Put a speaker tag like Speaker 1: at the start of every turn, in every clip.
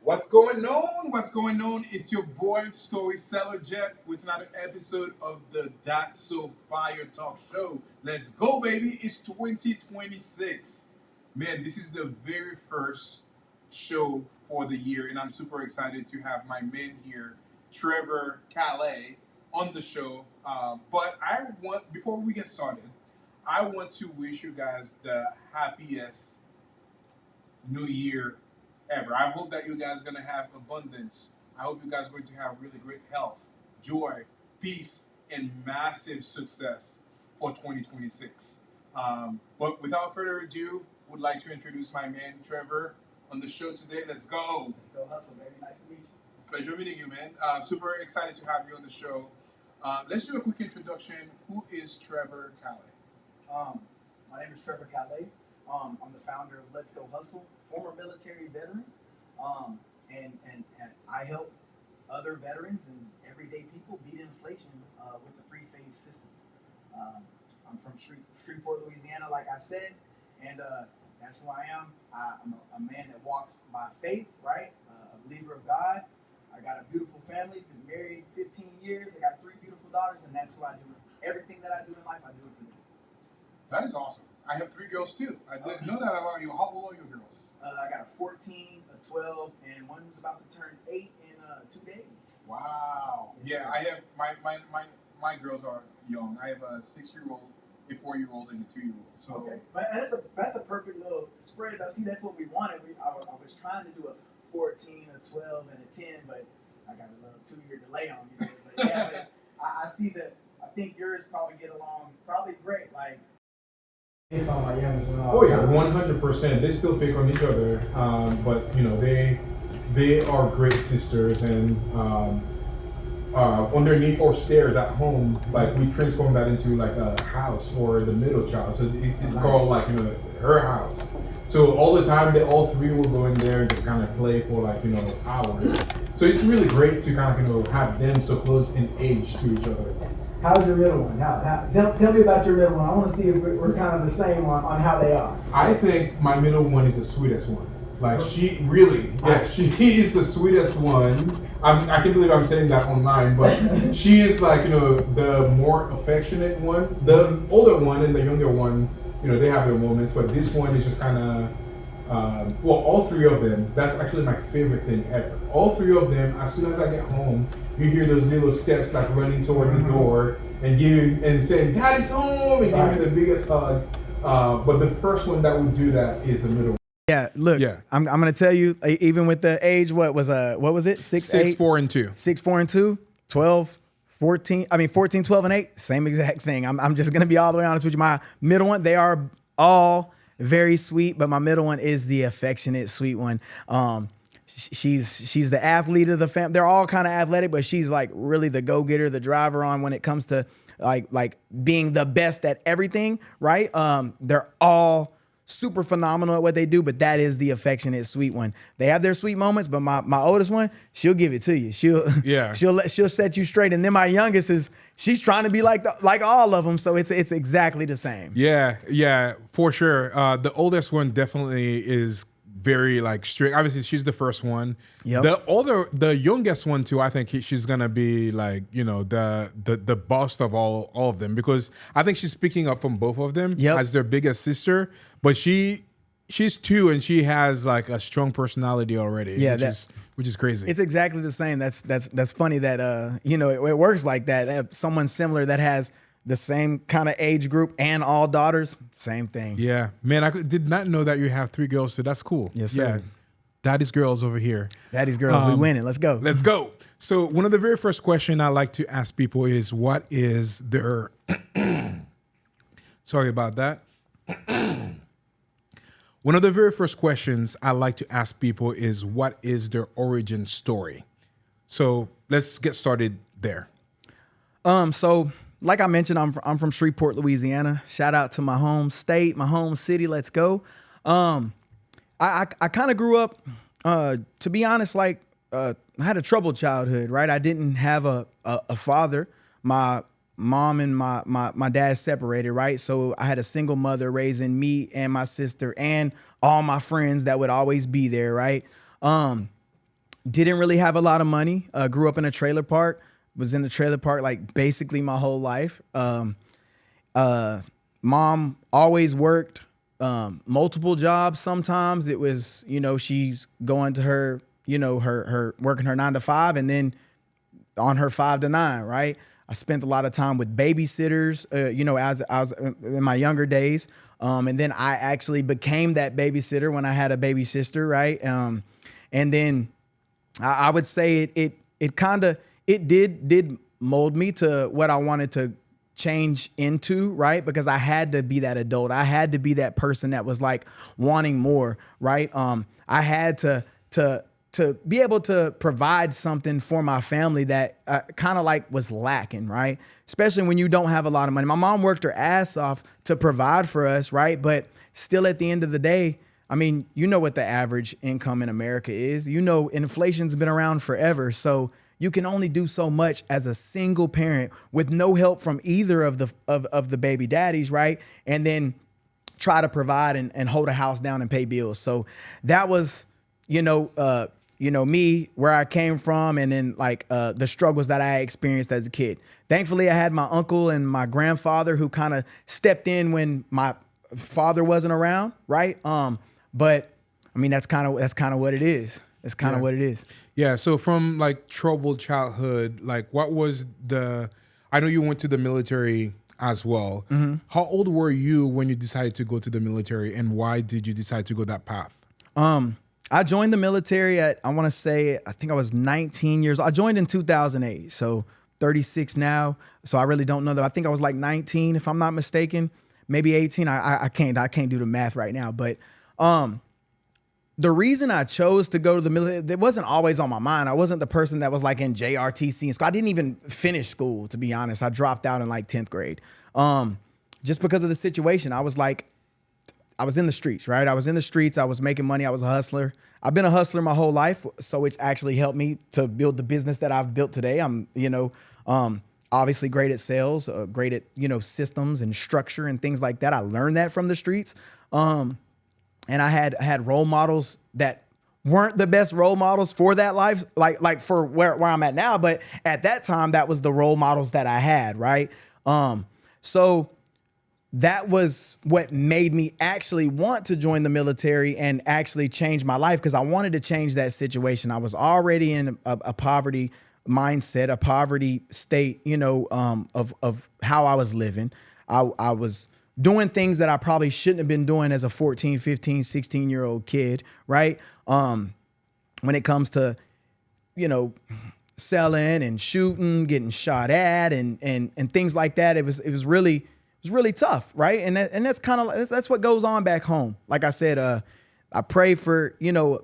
Speaker 1: What's going on? What's going on? It's your boy Story Seller Jet with another episode of the That So Fire Talk Show. Let's go, baby! It's 2026. Man, this is the very first show for the year, and I'm super excited to have my man here, Trevor Calais, on the show. But I want, before we get started, I want to wish you guys the happiest new year ever. I hope that you guys are going to have abundance. I hope you guys are going to have really great health, joy, peace, and massive success for 2026. But without further ado, would like to introduce my man Trevor on the show today. Let's go.
Speaker 2: Let's go hustle, baby. Nice to meet you.
Speaker 1: Pleasure meeting you, man. Super excited to have you on the show. Let's do a quick introduction. Who is Trevor Calais?
Speaker 2: My name is Trevor Calais. I'm the founder of Let's Go Hustle, former military veteran, and I help other veterans and everyday people beat inflation with the three-phase system. I'm from Shreveport, Louisiana, like I said, and that's who I am. I'm a man that walks by faith, right? A believer of God. I got a beautiful family, been married 15 years. I got 3 beautiful daughters, and that's who I do. Everything that I do in life, I do it for them.
Speaker 1: That is awesome. I have 3 girls too. I didn't know that about you. How old are your girls?
Speaker 2: I got a 14, a 12, and one who's about to turn 8 in 2 days.
Speaker 1: Wow. Yeah, I have my girls are young. I have a 6-year-old, a 4-year-old, and a 2-year-old. So
Speaker 2: okay, but that's a perfect little spread. See, that's what we wanted. I was trying to do a 14, a 12, and a 10, but I got a little 2-year delay on me. But yeah, but I see that. I think yours probably get along probably great. Like. It's on my youngest one.
Speaker 1: Oh yeah, 100%. They still pick on each other, but you know they are great sisters, and underneath our stairs at home, like we transform that into like a house for the middle child. So it's called like her house. So all the time, all 3 will go in there and just kind of play for like hours. So it's really great to kind of have them so close in age to each other.
Speaker 2: How's your middle one? Tell me about your middle one. I want to see if we're kind of the same on how they are.
Speaker 1: I think my middle one is the sweetest one. Like she really, she is the sweetest one. I can't believe I'm saying that online, but she is like the more affectionate one. The older one and the younger one, they have their moments, but this one is just kind of. Well, all 3 of them. That's actually my favorite thing ever. All 3 of them. As soon as I get home, you hear those little steps like running toward the door and saying, "Daddy's home," and giving the biggest hug. But the first one that would do that is the middle one.
Speaker 3: Yeah, look, I'm gonna tell you, even with the age, what was it?
Speaker 1: 6, 4, and 2.
Speaker 3: 6, 4, and 2, 12, 14. I mean 14, 12, and 8. Same exact thing. I'm just gonna be all the way honest with you. My middle one, they are all very sweet, but my middle one is the affectionate, sweet one. She's the athlete of the family. They're all kind of athletic, but she's like really the go-getter, the driver on when it comes to like being the best at everything, right? They're all super phenomenal at what they do, but that is the affectionate, sweet one. They have their sweet moments, but my oldest one, she'll give it to you. She'll set you straight. And then my youngest she's trying to be like all of them, so it's exactly the same.
Speaker 1: Yeah, for sure. The oldest one definitely is very like strict. Obviously, she's the first one.
Speaker 3: Yep.
Speaker 1: The youngest one too. I think she's gonna be like the boss of all of them, because I think she's picking up from both of them as their biggest sister. But she's 2 and she has like a strong personality already.
Speaker 3: Yeah,
Speaker 1: which is crazy.
Speaker 3: It's exactly the same. That's funny that it works like that. Someone similar that has the same kind of age group and all daughters, same thing.
Speaker 1: Yeah, man, I did not know that you have 3 girls, so that's cool.
Speaker 3: Yes, sir.
Speaker 1: Yeah, daddy's girls over here.
Speaker 3: Daddy's girls, we winning. Let's go.
Speaker 1: Let's go. So one of the very first questions I like to ask people is, what is their... Sorry about that. One of the very first questions I like to ask people is, what is their origin story? So let's get started there.
Speaker 3: So like I mentioned, I'm from Shreveport, Louisiana. Shout out to my home state, my home city. Let's go. I kind of grew up, to be honest, like I had a troubled childhood, right? I didn't have a father. My mom and my dad separated, right? So I had a single mother raising me and my sister and all my friends that would always be there, right? Didn't really have a lot of money. Grew up in a trailer park. Was in the trailer park like basically my whole life. Mom always worked multiple jobs. Sometimes it was, she's going to her, her working her 9 to 5 and then on her 5 to 9, right? I spent a lot of time with babysitters, as I was in my younger days. And then I actually became that babysitter when I had a baby sister, right? And then I would say it did mold me to what I wanted to change into, right? Because I had to be that adult. I had to be that person that was like wanting more, right? I had to be able to provide something for my family that kind of like was lacking, right? Especially when you don't have a lot of money. My mom worked her ass off to provide for us, right? But still at the end of the day, I mean, you know what the average income in America is. Inflation's been around forever. So you can only do so much as a single parent with no help from either of the baby daddies, right? And then try to provide and hold a house down and pay bills. So that was, me, where I came from, and then like the struggles that I experienced as a kid. Thankfully, I had my uncle and my grandfather who kind of stepped in when my father wasn't around, right? But I mean, that's kind of what it is. It's kind of what it is.
Speaker 4: Yeah. So from like troubled childhood, like what was I know you went to the military as well. Mm-hmm. How old were you when you decided to go to the military, and why did you decide to go that path?
Speaker 3: I joined the military at, I think I was 19 years old. I joined in 2008. So 36 now. So I really don't know that. I think I was like 19, if I'm not mistaken, maybe 18. I can't do the math right now, but, the reason I chose to go to the military, it wasn't always on my mind. I wasn't the person that was like in JRTC and school. I didn't even finish school, to be honest. I dropped out in like 10th grade. Just because of the situation. I was in the streets, right? I was in the streets. I was making money. I was a hustler. I've been a hustler my whole life. So it's actually helped me to build the business that I've built today. I'm, obviously great at sales, great at, systems and structure and things like that. I learned that from the streets. And I had role models that weren't the best role models for that life, like for where I'm at now. But at that time, that was the role models that I had, right? So that was what made me actually want to join the military and actually change my life, because I wanted to change that situation. I was already in a poverty mindset, a poverty state, of how I was living. I was doing things that I probably shouldn't have been doing as a 14, 15, 16-year-old kid, right? When it comes to, selling and shooting, getting shot at and things like that, it was really tough, right? And that's what goes on back home. Like I said, I pray for,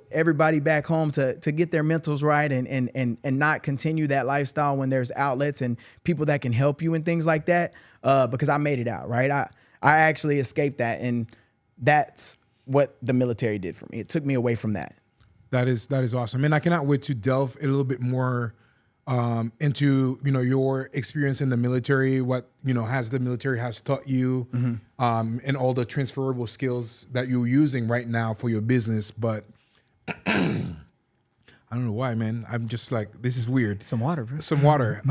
Speaker 3: everybody back home to get their mentals right and not continue that lifestyle when there's outlets and people that can help you and things like that. Because I made it out, right? I actually escaped that, and that's what the military did for me. It took me away from that.
Speaker 4: That is awesome. And I cannot wait to delve a little bit more into, your experience in the military, what, has the military has taught you, mm-hmm. And all the transferable skills that you're using right now for your business. But I don't know why, man. I'm just like, this is weird.
Speaker 3: Some water, bro.
Speaker 4: Some water.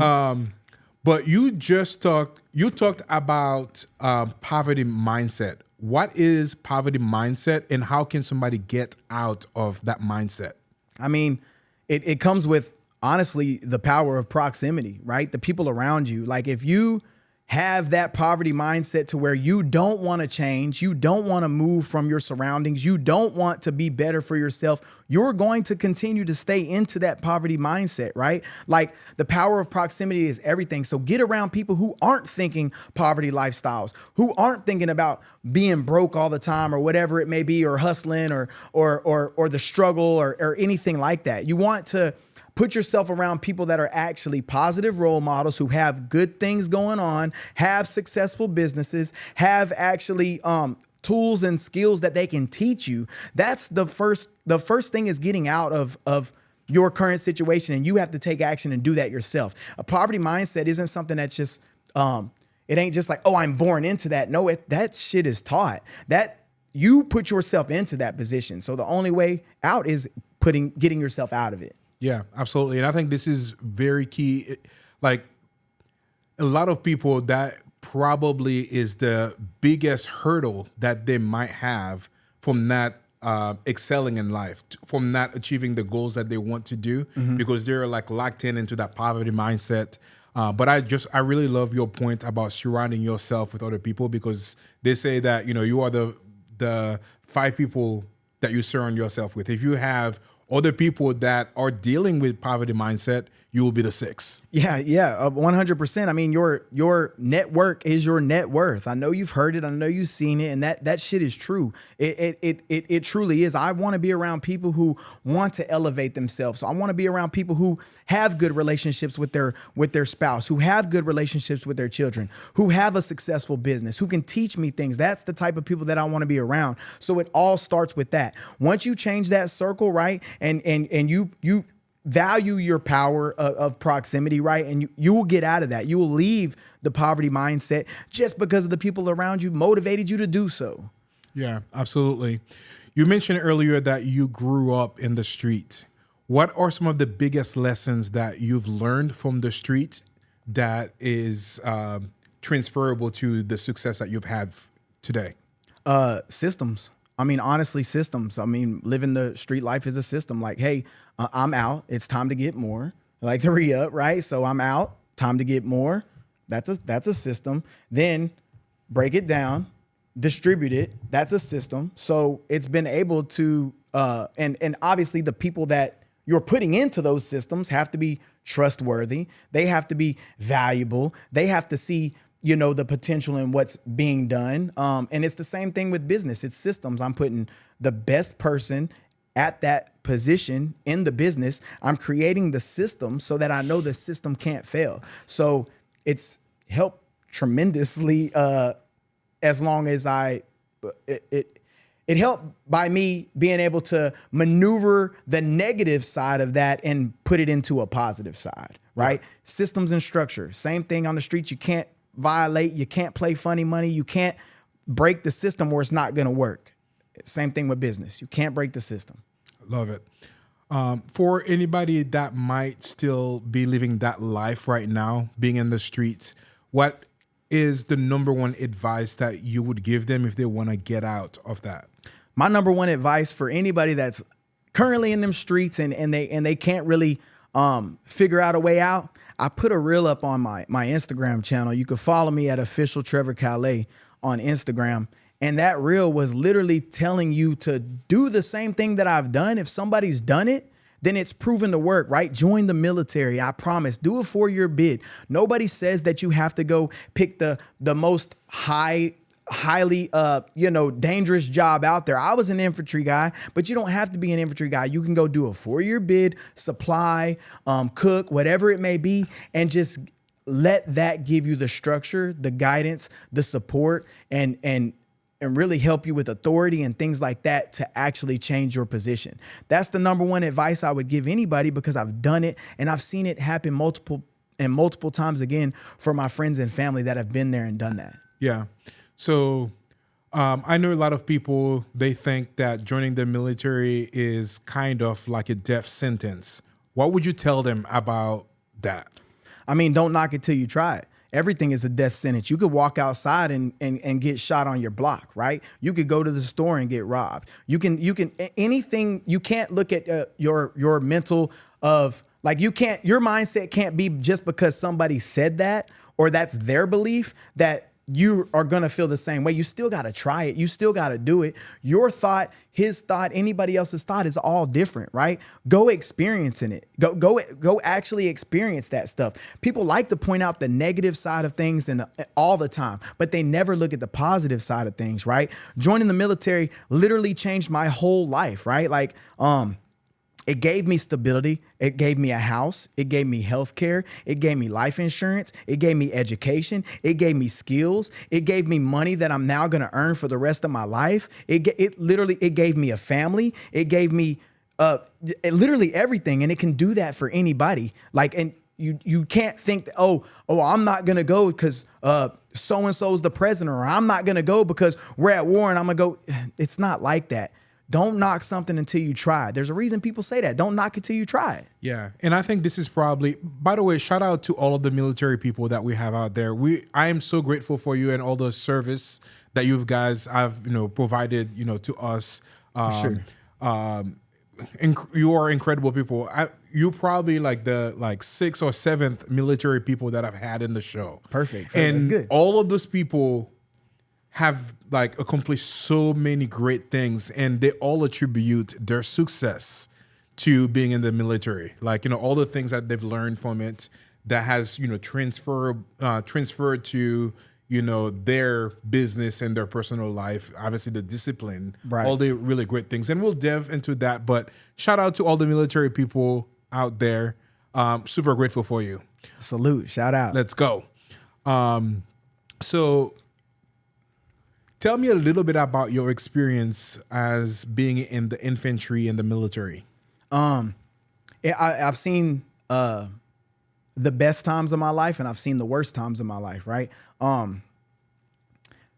Speaker 4: But you talked about poverty mindset. What is poverty mindset, and how can somebody get out of that mindset?
Speaker 3: I mean, it comes with, honestly, the power of proximity, right? The people around you. Like if you have that poverty mindset to where you don't want to change, you don't want to move from your surroundings, you don't want to be better for yourself, you're going to continue to stay into that poverty mindset, right? Like the power of proximity is everything. So get around people who aren't thinking poverty lifestyles, who aren't thinking about being broke all the time or whatever it may be, or hustling or the struggle or anything like that. You want to put yourself around people that are actually positive role models, who have good things going on, have successful businesses, have actually tools and skills that they can teach you. That's the first thing, is getting out of your current situation, and you have to take action and do that yourself. A poverty mindset isn't something that's just, it ain't just like, oh, I'm born into that. No, that shit is taught. That you put yourself into that position. So the only way out is getting yourself out of it.
Speaker 4: Yeah, absolutely. And I think this is very key. Like a lot of people, that probably is the biggest hurdle that they might have from not excelling in life, from not achieving the goals that they want to do, because they're like locked in into that poverty mindset. But I really love your point about surrounding yourself with other people, because they say that, you know, you are the 5 people that you surround yourself with. If you have other people that are dealing with poverty mindset, you will be the 6.
Speaker 3: Yeah, 100%. I mean, your network is your net worth. I know you've heard it. I know you've seen it, and that shit is true. It truly is. I want to be around people who want to elevate themselves. So I want to be around people who have good relationships with their spouse, who have good relationships with their children, who have a successful business, who can teach me things. That's the type of people that I want to be around. So it all starts with that. Once you change that circle, right, and you value your power of proximity, right? And you will get out of that. You will leave the poverty mindset just because of the people around you motivated you to do so.
Speaker 4: Yeah, absolutely. You mentioned earlier that you grew up in the street. What are some of the biggest lessons that you've learned from the street that is transferable to the success that you've had today?
Speaker 3: Systems. I mean, honestly, systems. I mean, living the street life is a system. Like, hey, I'm out. It's time to get more. Like the re-up, right? So I'm out. Time to get more. That's a system. Then break it down, distribute it. That's a system. So it's been able to, and obviously the people that you're putting into those systems have to be trustworthy. They have to be valuable. They have to see, you know, the potential in what's being done. And it's the same thing with business. It's systems. I'm putting the best person at that position in the business. I'm creating the system so that I know the system can't fail. So it's helped tremendously as long as it helped by me being able to maneuver the negative side of that and put it into a positive side, right? Yeah. Systems and structure. Same thing on the street. You can't violate. You can't play funny money. You can't break the system or it's not going to work. Same thing with business. You can't break the system.
Speaker 4: Love it. For anybody that might still be living that life right now, being in the streets, what is the number one advice that you would give them if they want to get out of that?
Speaker 3: My number one advice for anybody that's currently in them streets and they can't really figure out a way out, I put a reel up on my Instagram channel. You can follow me at official Trevor Calais on Instagram. And that reel was literally telling you to do the same thing that I've done. If somebody's done it, then it's proven to work, right? Join the military. I promise. Do a 4-year bid. Nobody says that you have to go pick the most highly dangerous job out there. I was an infantry guy, but you don't have to be an infantry guy. You can go do a 4-year bid, supply, cook, whatever it may be, and just let that give you the structure, the guidance, the support, and really help you with authority and things like that to actually change your position. That's the number one advice I would give anybody, because I've done it and I've seen it happen multiple times again for my friends and family that have been there and done that.
Speaker 4: Yeah. So I know a lot of people, they think that joining the military is kind of like a death sentence. What would you tell them about that?
Speaker 3: I mean, don't knock it till you try it. Everything is a death sentence. You could walk outside and get shot on your block, right? You could go to the store and get robbed. You can anything. You can't look at your mental of like your mindset can't be just because somebody said that or that's their belief that you are going to feel the same way. You still got to try it. You still got to do it. Your thought, his thought, anybody else's thought is all different, right? Go experiencing it. Go actually experience that stuff. People like to point out the negative side of things and all the time, but they never look at the positive side of things, right? Joining the military literally changed my whole life, right? Like, it gave me stability. It gave me a house. It gave me health care. It gave me life insurance. It gave me education. It gave me skills. It gave me money that I'm now going to earn for the rest of my life. It gave me a family. It gave me literally everything. And it can do that for anybody. Like, and you can't think that, oh, I'm not going to go because so-and-so is the president, or I'm not going to go because we're at war and I'm going to go. It's not like that. don't knock something until you try it. There's a reason people say that. Don't knock it till you try it.
Speaker 4: Yeah. And I think this is probably, by the way, shout out to all of the military people that we have out there. I am so grateful for you and all the service that you guys have, provided, to us.
Speaker 3: For sure.
Speaker 4: You are incredible people. You're probably like the 6th or 7th military people that I've had in the show.
Speaker 3: Perfect.
Speaker 4: And
Speaker 3: That's good.
Speaker 4: all of those people have accomplished so many great things, and they all attribute their success to being in the military. All the things that they've learned from it that has, transferred to, their business and their personal life, obviously the discipline,
Speaker 3: Right.
Speaker 4: all the really great things. And we'll delve into that, but shout out to all the military people out there. Super grateful for you.
Speaker 3: Salute. Shout out.
Speaker 4: Let's go. So tell me a little bit about your experience as being in the infantry and the military.
Speaker 3: I've seen the best times of my life, and I've seen the worst times of my life, right?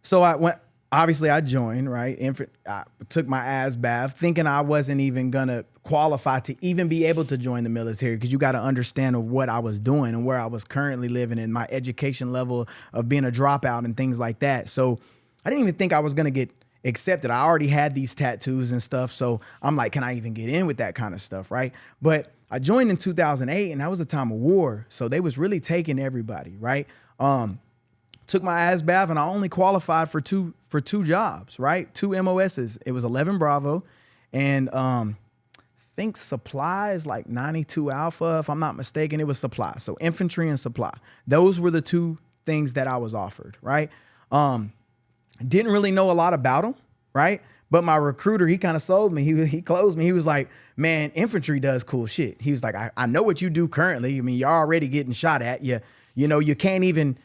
Speaker 3: So I joined, right? I took my ass bath thinking I wasn't even gonna qualify to even be able to join the military, because you got to understand of what I was doing and where I was currently living and my education level of being a dropout and things like that. So I didn't even think I was gonna get accepted. I already had these tattoos and stuff. So I'm like, can I even get in with that kind of stuff, right? But I joined in 2008, and that was a time of war. So they was really taking everybody, right? Took my ass bath, and I only qualified for two jobs, right? 2 MOSs. It was 11 Bravo, and I think supply is like 92 Alpha, if I'm not mistaken. It was supply. So infantry and supply. Those were the 2 things that I was offered, right? Didn't really know a lot about them, right? But my recruiter, he kind of sold me. He closed me. He was like, man, infantry does cool shit. He was like, I know what you do currently. I mean, you're already getting shot at. You can't even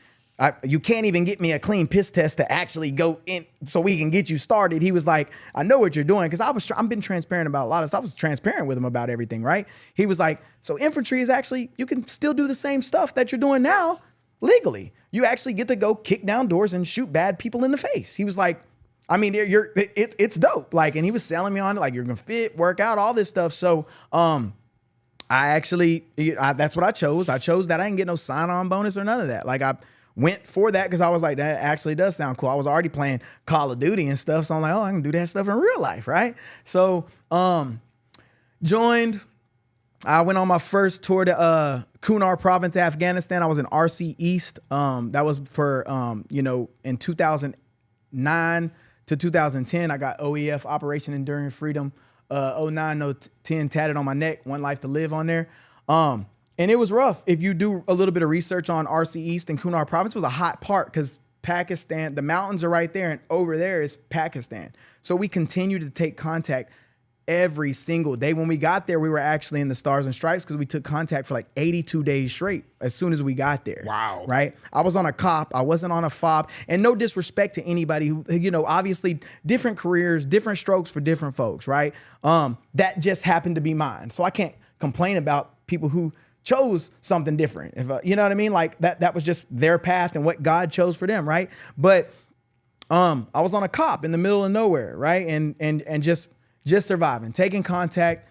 Speaker 3: get me a clean piss test to actually go in so we can get you started. He was like, I know what you're doing. Cause I've been transparent about a lot of stuff. I was transparent with him about everything, right? He was like, so infantry is actually, you can still do the same stuff that you're doing now legally. You actually get to go kick down doors and shoot bad people in the face. He was like, I mean, it's dope. And he was selling me on it. You're gonna fit, work out, all this stuff. So, that's what I chose. I chose that. I didn't get no sign-on bonus or none of that. I went for that because I was like, that actually does sound cool. I was already playing Call of Duty and stuff. So I'm like, oh, I can do that stuff in real life, right? So, joined. I went on my first tour to Kunar Province, Afghanistan. I was in RC East. That was for, in 2009 to 2010. I got OEF, Operation Enduring Freedom, 09, 010 tatted on my neck, One Life to Live on there. And it was rough. If you do a little bit of research on RC East and Kunar Province, was a hot part because Pakistan, the mountains are right there, and over there is Pakistan. So we continued to take contact every single day. When we got there, we were actually in the Stars and Stripes because we took contact for 82 days straight as soon as we got there.
Speaker 4: Wow.
Speaker 3: Right? I was on a COP. I wasn't on a FOB. And no disrespect to anybody who, obviously different careers, different strokes for different folks, right? That just happened to be mine. So I can't complain about people who chose something different. If you know what I mean? That was just their path and what God chose for them, right? But I was on a COP in the middle of nowhere, right? And just surviving, taking contact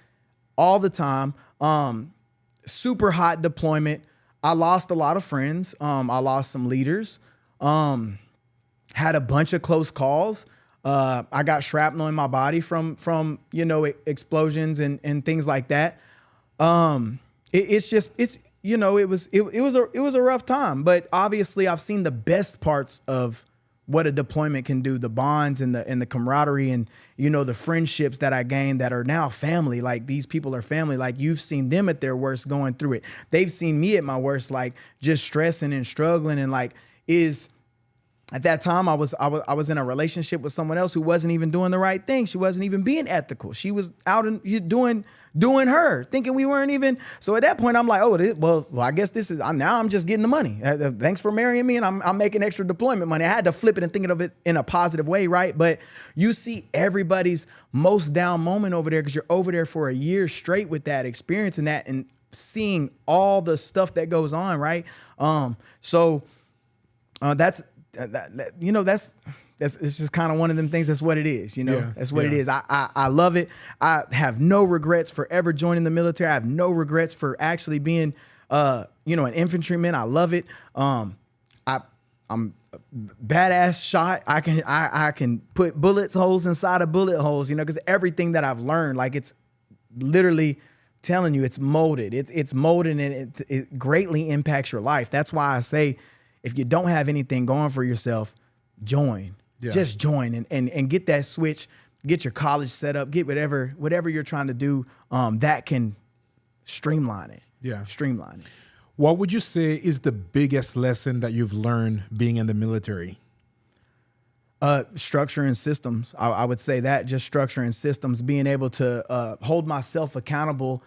Speaker 3: all the time. Super hot deployment. I lost a lot of friends. I lost some leaders. Had a bunch of close calls. I got shrapnel in my body from explosions and things like that. It was a rough time, but obviously I've seen the best parts of what a deployment can do, the bonds and the camaraderie and, the friendships that I gained that are now family. These people are family. You've seen them at their worst going through it. They've seen me at my worst, just stressing and struggling and at that time I was in a relationship with someone else who wasn't even doing the right thing. She wasn't even being ethical. She was out and doing her, thinking we weren't even. So at that point, I'm like, well, I guess this is, now I'm just getting the money. Thanks for marrying me. And I'm making extra deployment money. I had to flip it and think of it in a positive way, right? But you see everybody's most down moment over there because you're over there for a year straight with that experience and seeing all the stuff that goes on, right? That's it's just kind of one of them things. That's what it is, you know.
Speaker 4: Yeah,
Speaker 3: That's what it
Speaker 4: yeah.
Speaker 3: is. I love it. I have no regrets for ever joining the military. I have no regrets for actually being you know, an infantryman. I love it. I'm a badass shot. I can put bullets holes inside of bullet holes, you know, because everything that I've learned, like, it's literally telling you, it's molded. It's molded, and it greatly impacts your life. That's why I say, if you don't have anything going for yourself, join.
Speaker 4: Yeah.
Speaker 3: Just join and get that switch, get your college set up, get whatever you're trying to do, that can streamline it.
Speaker 4: Yeah.
Speaker 3: Streamline it.
Speaker 4: What would you say is the biggest lesson that you've learned being in the military?
Speaker 3: Structure and systems. I would say that, just structure and systems, being able to hold myself accountable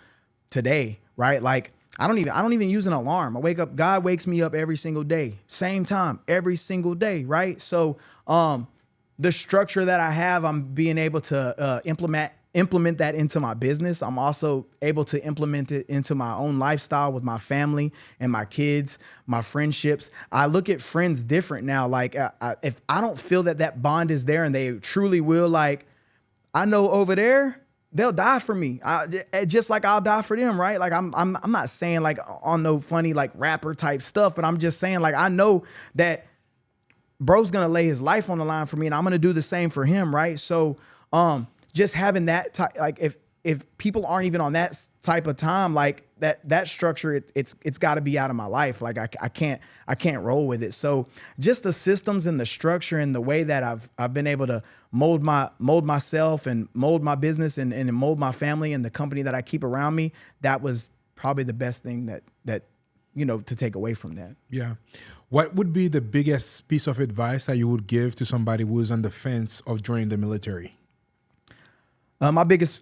Speaker 3: today, right? Like, I don't even use an alarm. I wake up, God wakes me up every single day, same time, every single day, right? So the structure that I have, I'm being able to implement that into my business. I'm also able to implement it into my own lifestyle with my family and my kids, my friendships. I look at friends different now. Like, if I don't feel that bond is there and they truly will, like, I know over there, they'll die for me. Just like I'll die for them, right? Like, I'm not saying like on no funny like rapper type stuff, but I'm just saying, like, I know that bro's gonna lay his life on the line for me, and I'm gonna do the same for him, right? So just having that type, like, if people aren't even on that type of time, like that structure, it's got to be out of my life. Like, I can't roll with it. So just the systems and the structure and the way that I've been able to mold myself and mold my business and mold my family and the company that I keep around me, that was probably the best thing that you know, to take away from that.
Speaker 4: Yeah. What would be the biggest piece of advice that you would give to somebody who is on the fence of joining the military?
Speaker 3: My biggest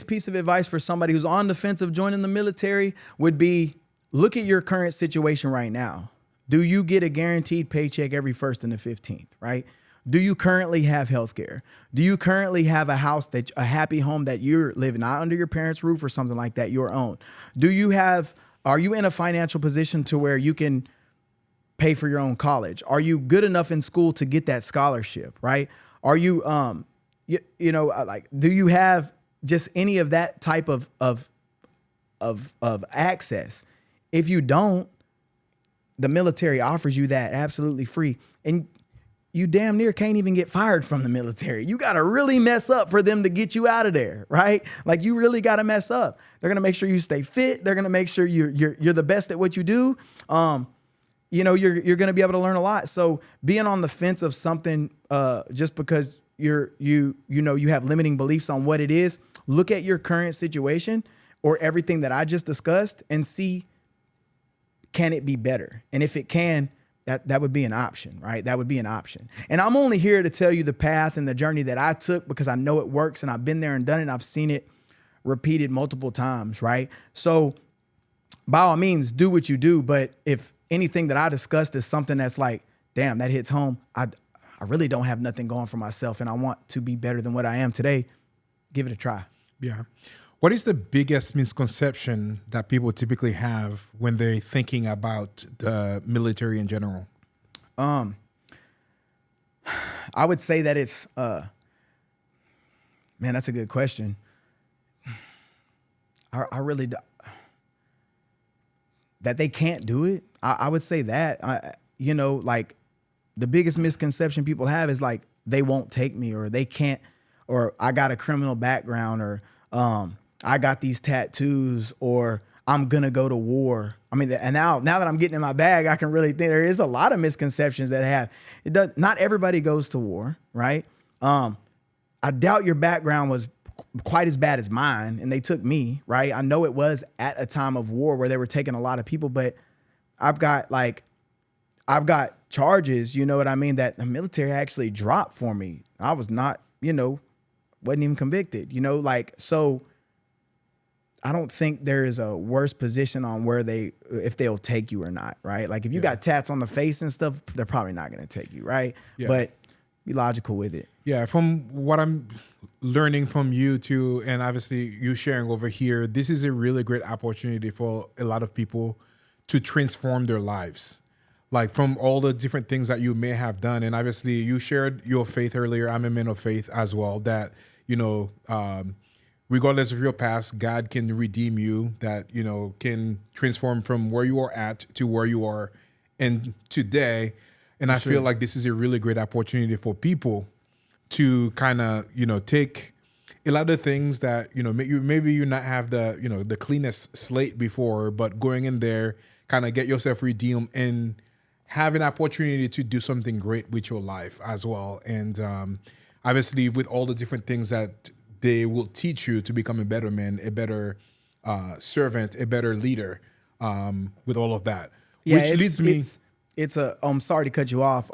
Speaker 3: piece of advice for somebody who's on the fence of joining the military would be, look at your current situation right now. Do you get a guaranteed paycheck every 1st and the 15th, right? Do you currently have health care? Do you currently have a house, a happy home that you're living, not under your parents' roof or something like that, your own? Are you in a financial position to where you can pay for your own college? Are you good enough in school to get that scholarship, right? Are you, you know, like, do you have just any of that type of access? If you don't, the military offers you that absolutely free. And you damn near can't even get fired from the military. You got to really mess up for them to get you out of there, right? Like, you really got to mess up. They're going to make sure you stay fit. They're going to make sure you're the best at what you do. You know, you're going to be able to learn a lot. So being on the fence of something, just because you have limiting beliefs on what it is, look at your current situation or everything that I just discussed and see, can it be better? And if it can, that would be an option, right? That would be an option. And I'm only here to tell you the path and the journey that I took, because I know it works and I've been there and done it. And I've seen it repeated multiple times, right? So by all means, do what you do. But if anything that I discussed is something that's like, damn, that hits home, I really don't have nothing going for myself and I want to be better than what I am today, give it a try.
Speaker 4: Yeah. What is the biggest misconception that people typically have when they're thinking about the military in general?
Speaker 3: I would say that it's, man, that's a good question. I really, that they can't do it. I would say that, you know, like, the biggest misconception people have is like, they won't take me, or they can't, or I got a criminal background, or, I got these tattoos, or I'm gonna go to war. I mean, and now that I'm getting in my bag, I can really think there is a lot of misconceptions that have. Not everybody goes to war, right? I doubt your background was quite as bad as mine, and they took me, right? I know it was at a time of war where they were taking a lot of people, but I've got charges, you know what I mean, that the military actually dropped for me. I was not, you know, wasn't even convicted, you know, like, so I don't think there is a worse position on where if they'll take you or not, right? Like, if you got tats on the face and stuff, they're probably not going to take you, right? Yeah. But be logical with it.
Speaker 4: Yeah, from what I'm learning from you too, and obviously you sharing over here, this is a really great opportunity for a lot of people to transform their lives. like from all the different things that you may have done. And obviously you shared your faith earlier. I'm a man of faith as well, that, regardless of your past, God can redeem you, that, can transform from where you are at to where you are in today. And I feel like this is a really great opportunity for people to kind of, take a lot of things that, maybe you not have the, the cleanest slate before, but going in there, kind of get yourself redeemed and have an opportunity to do something great with your life as well. And obviously with all the different things that they will teach you to become a better man, a better servant, a better leader, with all of that.
Speaker 3: Yeah,
Speaker 4: Which leads me...
Speaker 3: I'm sorry to cut you off.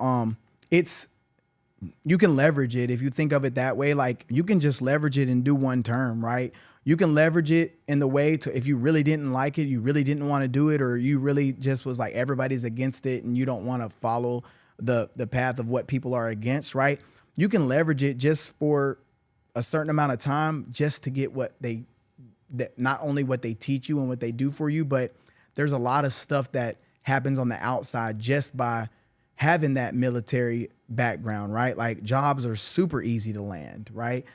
Speaker 3: You can leverage it if you think of it that way. Like, you can just leverage it and do one term, right? You can leverage it in the way to, if you really didn't like it, you really didn't want to do it, or you really just was like, everybody's against it and you don't want to follow the path of what people are against, right? You can leverage it just for a certain amount of time, just to get not only what they teach you and what they do for you, but there's a lot of stuff that happens on the outside just by having that military background, right? Like, jobs are super easy to land, right?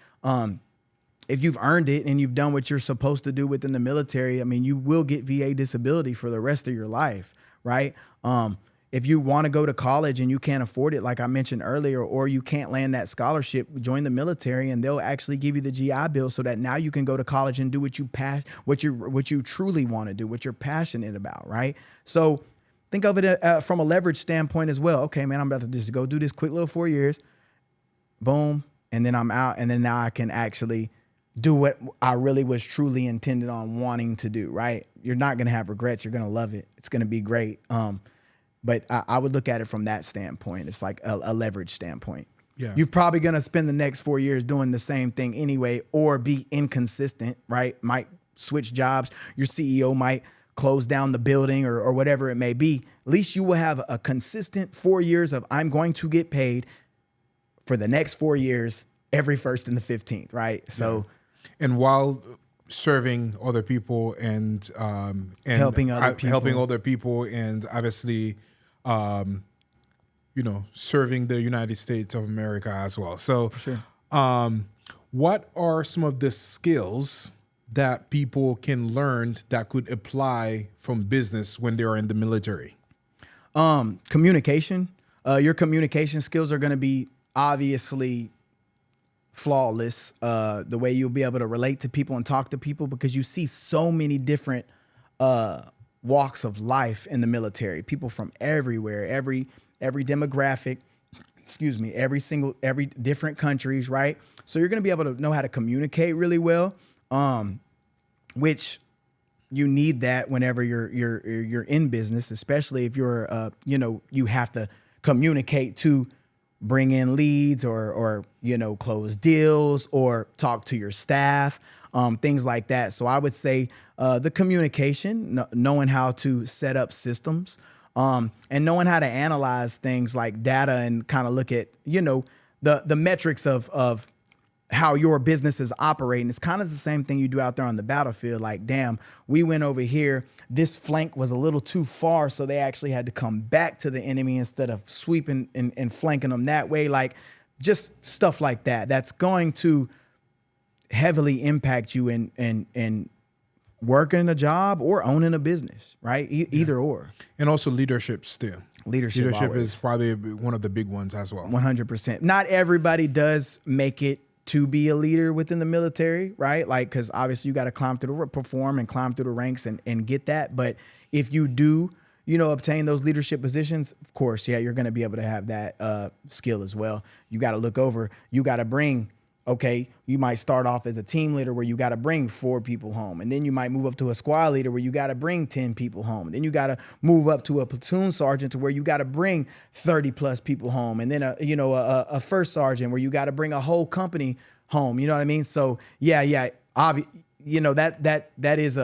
Speaker 3: If you've earned it and you've done what you're supposed to do within the military, I mean, you will get VA disability for the rest of your life, right? If you want to go to college and you can't afford it, like I mentioned earlier, or you can't land that scholarship, join the military and they'll actually give you the GI Bill so that now you can go to college and do what you truly want to do, what you're passionate about, right? So think of it from a leverage standpoint as well. Okay, man, I'm about to just go do this quick little 4 years, boom, and then I'm out, and then now I can actually do what I really was truly intended on wanting to do, right? You're not going to have regrets. You're going to love it. It's going to be great. But I would look at it from that standpoint. It's like a leverage standpoint.
Speaker 4: Yeah.
Speaker 3: You're probably going to spend the next 4 years doing the same thing anyway, or be inconsistent, right? Might switch jobs. Your CEO might close down the building or whatever it may be. At least you will have a consistent 4 years of, I'm going to get paid for the next 4 years, every 1st and the 15th, right? So,
Speaker 4: and while serving other people and
Speaker 3: helping other people,
Speaker 4: and obviously, serving the United States of America as well. So,
Speaker 3: for sure.
Speaker 4: What are some of the skills that people can learn that could apply from business when they are in the military?
Speaker 3: Communication. Your communication skills are going to be obviously flawless. The way you'll be able to relate to people and talk to people, because you see so many different walks of life in the military. People from everywhere, every demographic, every different countries, right? So you're going to be able to know how to communicate really well, which you need that whenever you're in business, especially if you're you have to communicate to bring in leads or close deals or talk to your staff, things like that. So I would say the communication, knowing how to set up systems, and knowing how to analyze things like data and kind of look at, the metrics of how your business is operating. It's kind of the same thing you do out there on the battlefield. Like, damn, we went over here. This flank was a little too far, so they actually had to come back to the enemy instead of sweeping and flanking them that way. Like, just stuff like that. That's going to heavily impact you in working a job or owning a business, right? Either or.
Speaker 4: And also leadership still.
Speaker 3: Leadership
Speaker 4: is probably one of the big ones as well.
Speaker 3: 100%. Not everybody does make it to be a leader within the military, right? Like, because obviously you got to climb through the ranks and get that. But if you do, obtain those leadership positions, of course, yeah, you're going to be able to have that skill as well. You got to look over, you got to bring, you might start off as a team leader where you got to bring 4 people home. And then you might move up to a squad leader where you got to bring 10 people home. And then you got to move up to a platoon sergeant to where you got to bring 30 plus people home. And then a first sergeant where you got to bring a whole company home. You know what I mean? So that is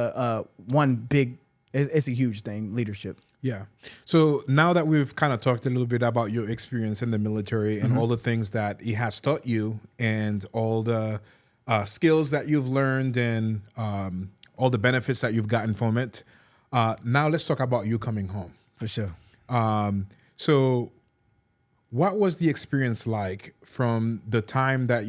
Speaker 3: one big, it's a huge thing, leadership.
Speaker 4: Yeah. So now that we've kind of talked a little bit about your experience in the military and all the things that it has taught you and all the skills that you've learned and all the benefits that you've gotten from it, now let's talk about you coming home.
Speaker 3: For sure.
Speaker 4: So what was the experience like from the time that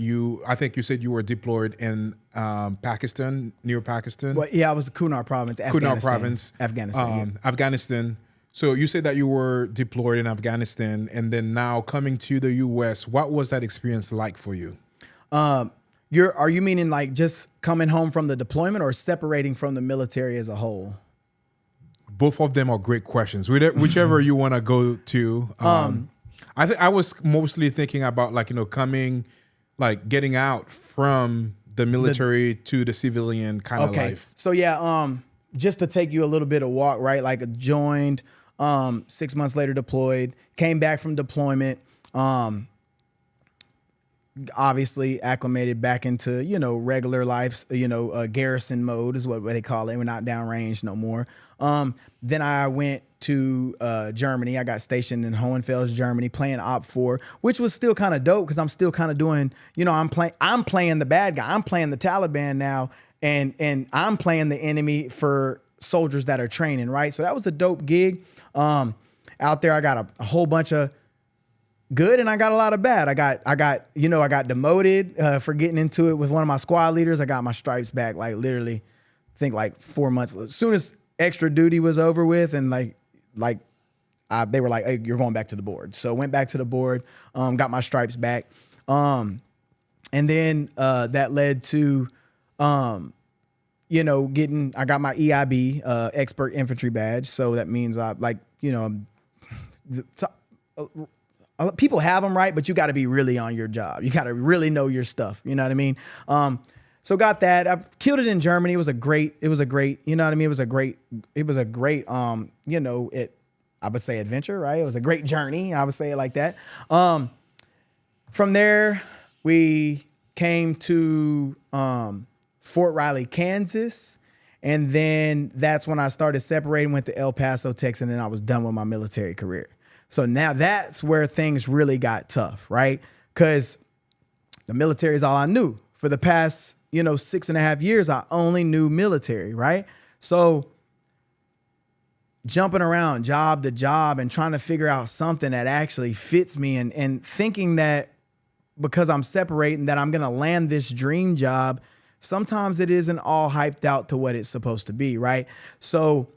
Speaker 4: I think you said you were deployed in Pakistan, near Pakistan?
Speaker 3: Well, yeah, I was Kunar province,
Speaker 4: Kunar province.
Speaker 3: Afghanistan.
Speaker 4: Afghanistan. So you said that you were deployed in Afghanistan and then now coming to the US. What was that experience like for you?
Speaker 3: Are you meaning like just coming home from the deployment or separating from the military as a whole?
Speaker 4: Both of them are great questions. Whichever you want to go to. I was mostly thinking about like, coming, like getting out from the military to the civilian kind of life.
Speaker 3: So yeah, just to take you a little bit of walk, right? Like joined, 6 months later deployed, came back from deployment, obviously acclimated back into, regular life, garrison mode is what they call it. We're not downrange no more. Then I went to Germany. I got stationed in Hohenfels, Germany, playing Op 4, which was still kind of dope because I'm still kind of doing, I'm playing the bad guy. I'm playing the Taliban now, and I'm playing the enemy for soldiers that are training, right? So that was a dope gig. Out there, I got a whole bunch of good and I got a lot of bad. I got demoted for getting into it with one of my squad leaders. I got my stripes back, like literally, I think like 4 months. As soon as extra duty was over with, and they were like, "Hey, you're going back to the board." So went back to the board, got my stripes back, and then that led to, I got my EIB, expert infantry badge. So that means people have them, right? But you got to be really on your job. You got to really know your stuff. You know what I mean? So got that. I killed it in Germany. It was a great, you know what I mean? It was a great, I would say adventure, right? It was a great journey. I would say it like that. From there, we came to Fort Riley, Kansas. And then that's when I started separating, went to El Paso, Texas, and then I was done with my military career. So now that's where things really got tough, right? Because the military is all I knew. For the past, 6.5 years, I only knew military, right? So jumping around job to job and trying to figure out something that actually fits me and thinking that because I'm separating that I'm going to land this dream job, sometimes it isn't all hyped out to what it's supposed to be, right? So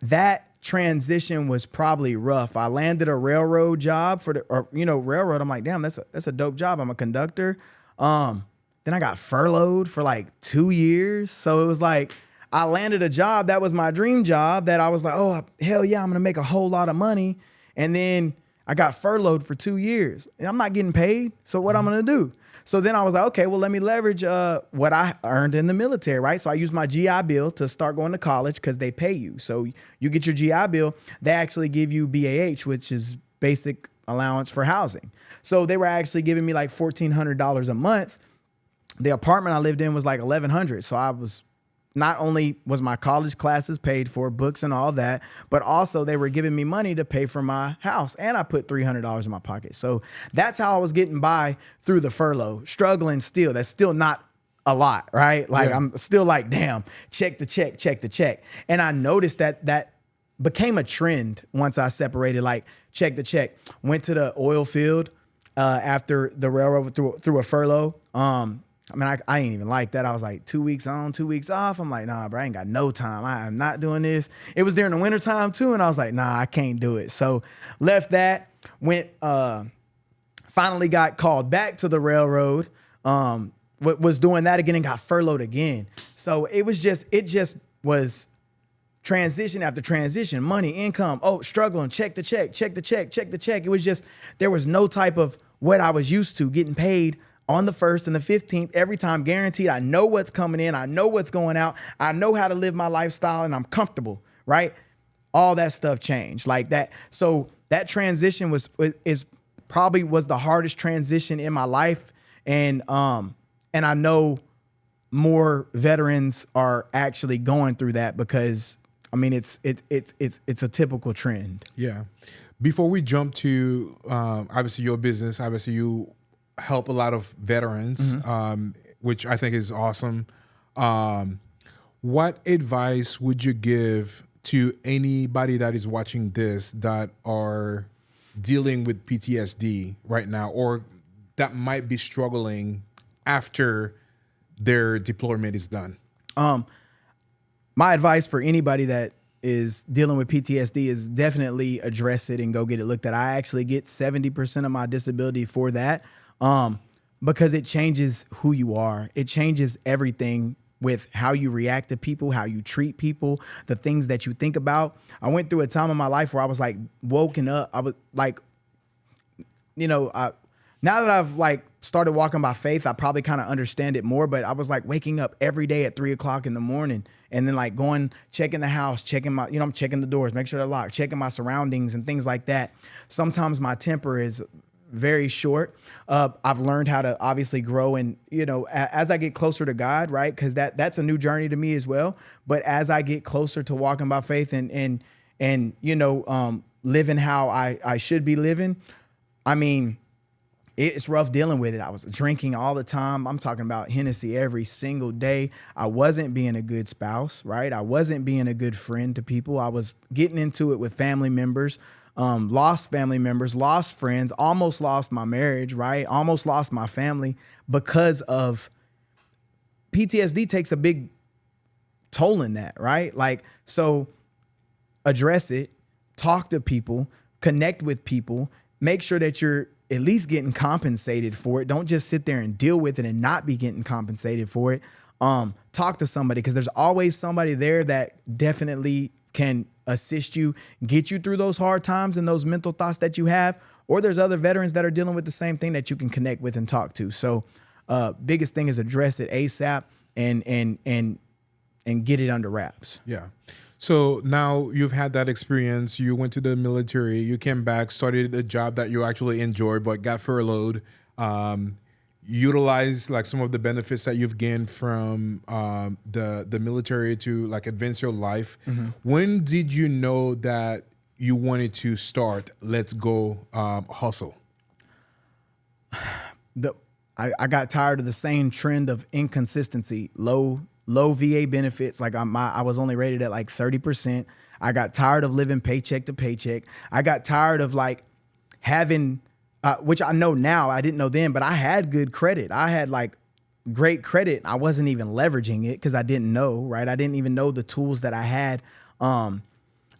Speaker 3: that transition was probably rough. I landed a railroad job railroad. I'm like, damn, that's a dope job. I'm a conductor. Then I got furloughed for like 2 years. So it was like, I landed a job that was my dream job that I was like, oh, hell yeah, I'm going to make a whole lot of money. And then I got furloughed for 2 years and I'm not getting paid. So what I'm going to do? So then I was like, okay, well, let me leverage what I earned in the military, right? So I used my GI Bill to start going to college because they pay you. So you get your GI Bill, they actually give you BAH, which is basic allowance for housing. So they were actually giving me like $1,400 a month. The apartment I lived in was like $1,100. So I was, not only was my college classes paid for, books and all that, but also they were giving me money to pay for my house. And I put $300 in my pocket. So that's how I was getting by through the furlough, struggling still. That's still not a lot, right? Like I'm still like, damn, check the check. And I noticed that became a trend once I separated, like check the check. Went to the oil field after the railroad through a furlough. I ain't even like that. I was like 2 weeks on, 2 weeks off. I'm like, nah, bro, I ain't got no time. I am not doing this. It was during the wintertime too. And I was like, nah, I can't do it. So left that, went, finally got called back to the railroad. Was doing that again and got furloughed again. So it just was transition after transition, money, income, struggling, check the check. It was just, there was no type of what I was used to, getting paid on the 1st and the 15th, every time guaranteed. I know what's coming in. I know what's going out. I know how to live my lifestyle and I'm comfortable, right? All that stuff changed like that. So that transition was the hardest transition in my life. And I know more veterans are actually going through that because it's a typical trend.
Speaker 4: Yeah. Before we jump to obviously your business, obviously you help a lot of veterans, which I think is awesome. What advice would you give to anybody that is watching this that are dealing with PTSD right now, or that might be struggling after their deployment is done?
Speaker 3: My advice for anybody that is dealing with PTSD is definitely address it and go get it looked at. I actually get 70% of my disability for that, because it changes who you are. It changes everything with how you react to people, how you treat people, the things that you think about. I went through a time in my life where I was like woken up. I was like, now that I've like started walking by faith, I probably kind of understand it more, but I was like waking up every day at 3:00 in the morning and then like going, checking the house, checking my, I'm checking the doors, make sure they're locked, checking my surroundings and things like that. Sometimes my temper is very short. I've learned how to obviously grow and, as I get closer to God, right? Cause that's a new journey to me as well. But as I get closer to walking by faith and living how I should be living, I mean, it's rough dealing with it. I was drinking all the time. I'm talking about Hennessy every single day. I wasn't being a good spouse, right? I wasn't being a good friend to people. I was getting into it with family members, lost family members, lost friends, almost lost my marriage, right? Almost lost my family because of PTSD takes a big toll in that, right? Like, so address it, talk to people, connect with people, make sure that you're at least getting compensated for it. Don't just sit there and deal with it and not be getting compensated for it. Talk to somebody, because there's always somebody there that definitely can assist you, get you through those hard times and those mental thoughts that you have. Or there's other veterans that are dealing with the same thing that you can connect with and talk to. So biggest thing is address it ASAP and get it under wraps.
Speaker 4: Yeah. So now you've had that experience. You went to the military, you came back, started a job that you actually enjoyed, but got furloughed. Utilize like some of the benefits that you've gained from the military to like advance your life. Mm-hmm. When did you know that you wanted to start Let's Go Hustle?
Speaker 3: I got tired of the same trend of inconsistency, low VA benefits. Like I was only rated at like 30%. I got tired of living paycheck to paycheck. I got tired of like having, which I know now, I didn't know then, but I had good credit. I had like great credit. I wasn't even leveraging it because I didn't know, right? I didn't even know the tools that I had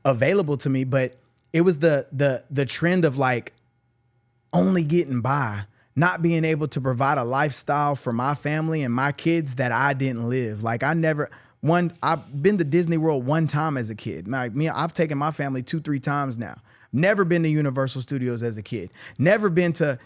Speaker 3: available to me. But it was the trend of like only getting by, not being able to provide a lifestyle for my family and my kids that I didn't live. Like I've been to Disney World one time as a kid. Like I've taken my family 2-3 times now. Never been to Universal Studios as a kid. Never been to,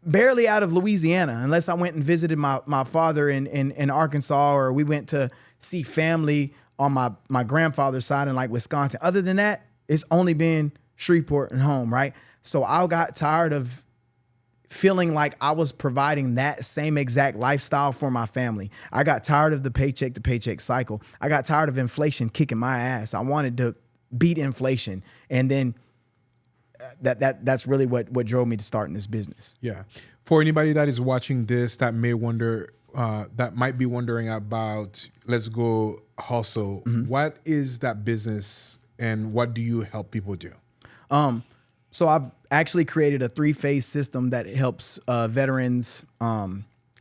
Speaker 3: barely out of Louisiana, unless I went and visited my father in Arkansas, or we went to see family on my grandfather's side in like Wisconsin. Other than that, it's only been Shreveport and home, right? So I got tired of feeling like I was providing that same exact lifestyle for my family. I got tired of the paycheck to paycheck cycle. I got tired of inflation kicking my ass. I wanted to beat inflation. And then that's really what drove me to starting this business.
Speaker 4: Yeah. For anybody that is watching this that may wonder, that might be wondering about Let's Go Hustle, mm-hmm. What is that business and what do you help people do?
Speaker 3: So I've actually created a 3-phase system that helps veterans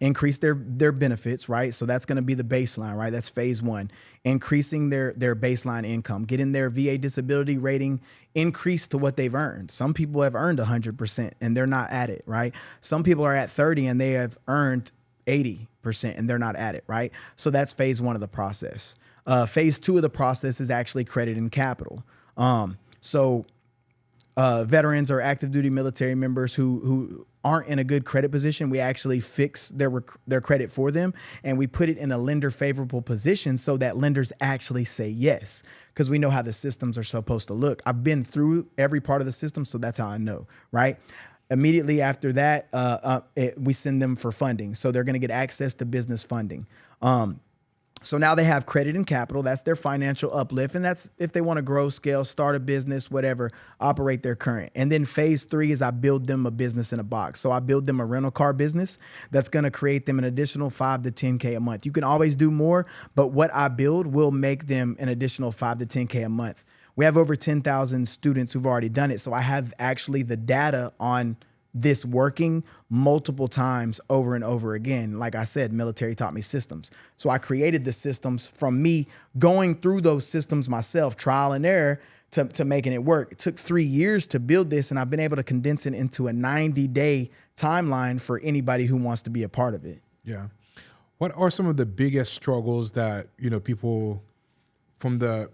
Speaker 3: increase their benefits, right? So that's going to be the baseline, right? That's phase 1, increasing their baseline income, getting their VA disability rating increased to what they've earned. Some people have earned 100% and they're not at it, right? Some people are at 30 and they have earned 80% and they're not at it, right? So that's phase 1 of the process. Phase 2 of the process is actually credit and capital. Veterans or active duty military members who aren't in a good credit position, we actually fix their credit for them, and we put it in a lender favorable position so that lenders actually say yes, because we know how the systems are supposed to look. I've been through every part of the system, so that's how I know, right? Immediately after that, we send them for funding. So they're going to get access to business funding. So now they have credit and capital. That's their financial uplift. And that's if they want to grow, scale, start a business, whatever, operate their current. And then phase 3 is I build them a business in a box. So I build them a rental car business that's going to create them an additional 5 to 10K a month. You can always do more, but what I build will make them an additional 5 to 10K a month. We have over 10,000 students who've already done it. So I have actually the data on this working multiple times over and over again. Like I said, military taught me systems. So I created the systems from me going through those systems myself, trial and error, to making it work. It took 3 years to build this, and I've been able to condense it into a 90-day timeline for anybody who wants to be a part of it.
Speaker 4: Yeah. What are some of the biggest struggles that, people from the,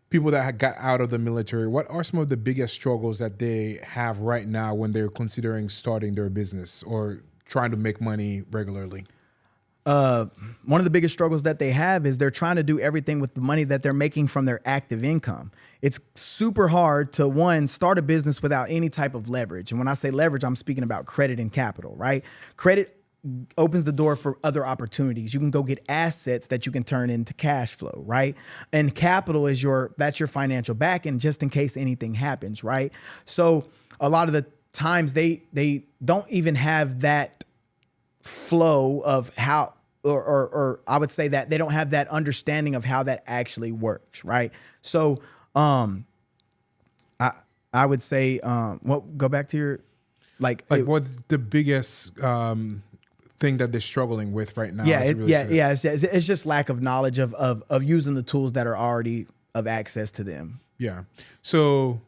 Speaker 4: people that had got out of the military, what are some of the biggest struggles that they have right now when they're considering starting their business or trying to make money regularly?
Speaker 3: One of the biggest struggles that they have is they're trying to do everything with the money that they're making from their active income. It's super hard to, one, start a business without any type of leverage. And when I say leverage, I'm speaking about credit and capital, right? Credit opens the door for other opportunities. You can go get assets that you can turn into cash flow, right? And capital is that's your financial backing just in case anything happens, right? So a lot of the times they don't even have that flow of how, or I would say that they don't have that understanding of how that actually works, right? So I would say go back to your
Speaker 4: what the biggest thing that they're struggling with right now?
Speaker 3: It's just lack of knowledge of using the tools that are already of access to them.
Speaker 4: Yeah. So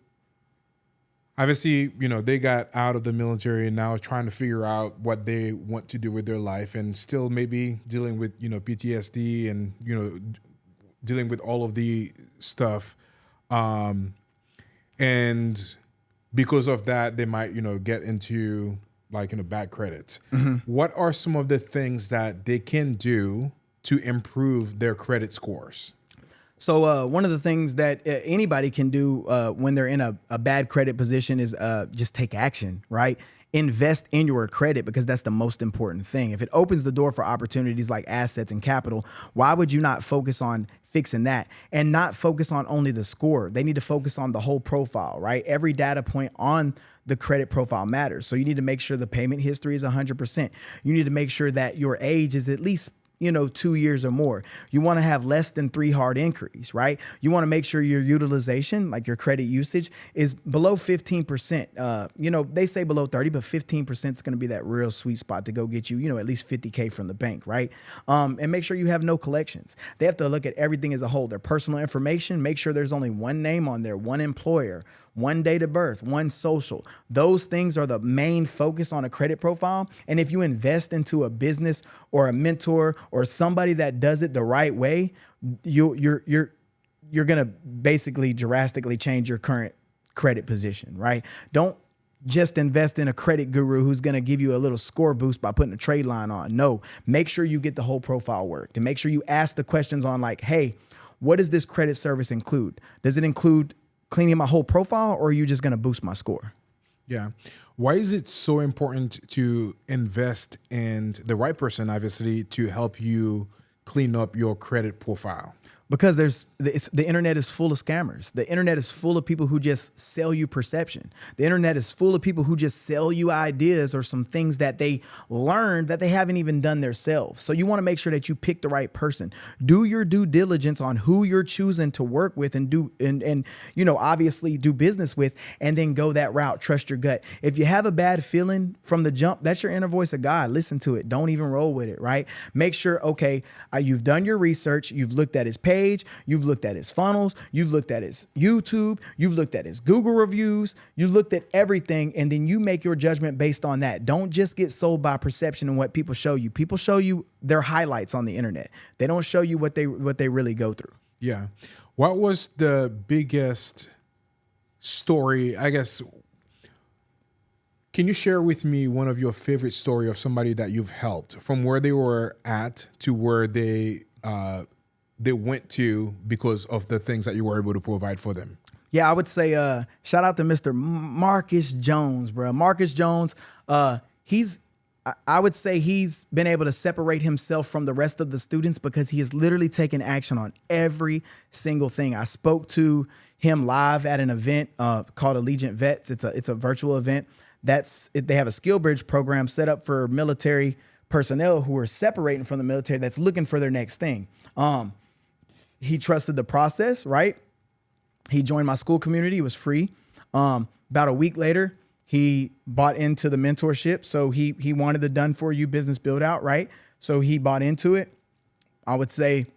Speaker 4: obviously, they got out of the military and now trying to figure out what they want to do with their life, and still maybe dealing with, PTSD and, dealing with all of the stuff. And because of that, they might, get into bad credit. Mm-hmm. What are some of the things that they can do to improve their credit scores?
Speaker 3: So one of the things that anybody can do when they're in a bad credit position is just take action, right? Invest in your credit, because that's the most important thing. If it opens the door for opportunities like assets and capital, why would you not focus on fixing that and not focus on only the score? They need to focus on the whole profile, right? Every data point on the credit profile matters. So you need to make sure the payment history is 100%. You need to make sure that your age is at least 2 years or more. You want to have less than 3 hard inquiries, right? You want to make sure your utilization, like your credit usage, is below 15%. They say below 30, but 15% is going to be that real sweet spot to go get you, at least 50K from the bank, right? And make sure you have no collections. They have to look at everything as a whole. Their personal information, make sure there's only one name on there, one employer, one date of birth, one social. Those things are the main focus on a credit profile. And if you invest into a business or a mentor or somebody that does it the right way, you're gonna basically drastically change your current credit position, right? Don't just invest in a credit guru who's going to give you a little score boost by putting a trade line on. No, make sure you get the whole profile worked, and make sure you ask the questions on hey, what does this credit service include? Does it include cleaning my whole profile, or are you just going to boost my score?
Speaker 4: Yeah. Why is it so important to invest in the right person, obviously, to help you clean up your credit profile?
Speaker 3: Because the internet is full of scammers. The internet is full of people who just sell you perception. The internet is full of people who just sell you ideas or some things that they learned that they haven't even done themselves. So you want to make sure that you pick the right person. Do your due diligence on who you're choosing to work with and obviously do business with, and then go that route. Trust your gut. If you have a bad feeling from the jump, that's your inner voice of God. Listen to it. Don't even roll with it, right? Make sure, okay, you've done your research. You've looked at his page. You've looked at his funnels. You've looked at his YouTube. You've looked at his Google reviews. You looked at everything, and then you make your judgment based on that. Don't just get sold by perception and what people show you. People show you their highlights on the internet. They don't show you what they really go through.
Speaker 4: Yeah. What was the biggest story, I guess? Can you share with me one of your favorite story of somebody that you've helped, from where they were at to where they went to because of the things that you were able to provide for them?
Speaker 3: Yeah, I would say shout out to Mr. Marcus Jones, bro. Marcus Jones, he's I would say he's been able to separate himself from the rest of the students because he has literally taken action on every single thing. I spoke to him live at an event called Allegiant Vets. It's a virtual event. They have a skill bridge program set up for military personnel who are separating from the military that's looking for their next thing. He trusted the process, right? He joined my school community. It was free. About a week later, he bought into the mentorship. So he wanted the done for you business build out, right? So he bought into it. I would say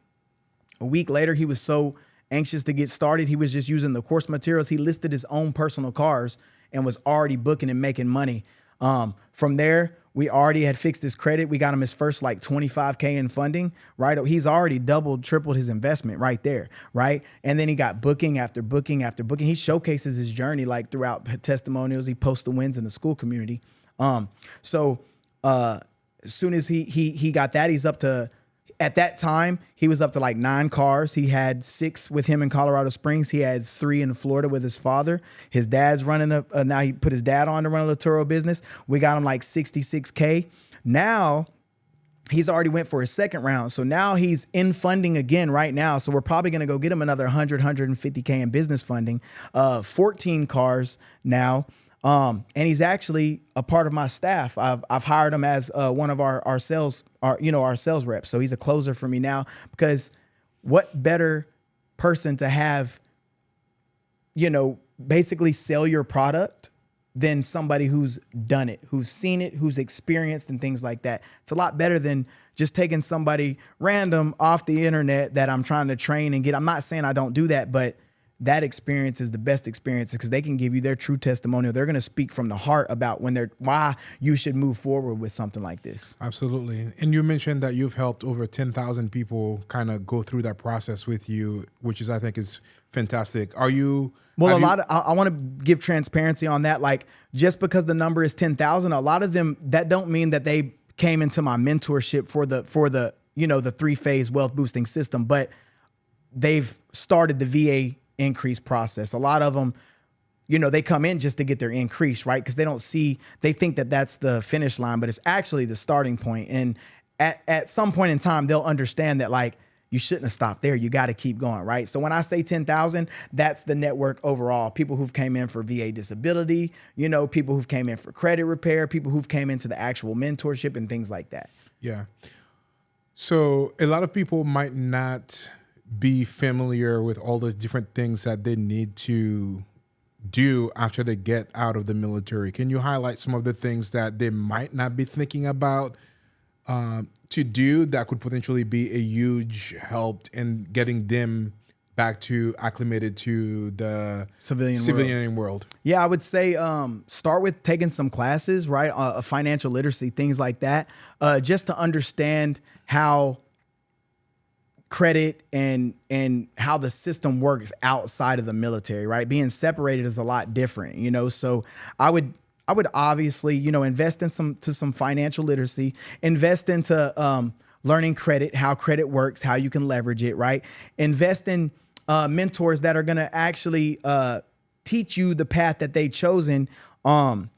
Speaker 3: a week later, he was so anxious to get started. He was just using the course materials. He listed his own personal cars and was already booking and making money. From there, we already had fixed his credit. We got him his first like 25K in funding, right? He's already doubled, tripled his investment right there, right? And then he got booking after booking after booking. He showcases his journey like throughout testimonials. He posts the wins in the school community. So as soon as he got that, he's up to, at that time, he was up to like 9 cars. He had 6 with him in Colorado Springs. He had 3 in Florida with his father. His dad's running now he put his dad on to run a Laturo business. We got him like 66K. Now he's already went for his second round. So now he's in funding again right now. So we're probably going to go get him another 150K in business funding, 14 cars now. And he's actually a part of my staff. I've hired him as one of our sales reps. So he's a closer for me now, because what better person to have, basically sell your product than somebody who's done it, who's seen it, who's experienced and things like that. It's a lot better than just taking somebody random off the internet that I'm trying to train and get. I'm not saying I don't do that, but that experience is the best experience because they can give you their true testimonial. They're going to speak from the heart about why you should move forward with something like this. Absolutely.
Speaker 4: And you mentioned that you've helped over 10,000 people kind of go through that process with you, which I think is fantastic. I want to give transparency on that. Like, just because the number is 10,000, a lot of them, that don't mean that they came into my mentorship for the 3-phase wealth boosting system, but they've started the VA increase process. A lot of them, they come in just to get their increase, right? Because they think that that's the finish line, but it's actually the starting point. And at some point in time, they'll understand that, like, you shouldn't have stopped there. You got to keep going, right? So when I say 10,000, that's the network overall. People who've came in for VA disability, people who've came in for credit repair, people who've came into the actual mentorship and things like that. Yeah. So a lot of people might not be familiar with all the different things that they need to do after they get out of the military. Can you highlight some of the things that they might not be thinking about to do that could potentially be a huge help in getting them back to acclimated to the civilian world?
Speaker 3: Yeah, I would say start with taking some classes, right? Financial literacy, things like that, just to understand how credit and how the system works outside of the military, right? Being separated is a lot different, so I would obviously, invest in some financial literacy, invest into learning credit, how credit works, how you can leverage it, right? Invest in mentors that are going to actually teach you the path that they've chosen. And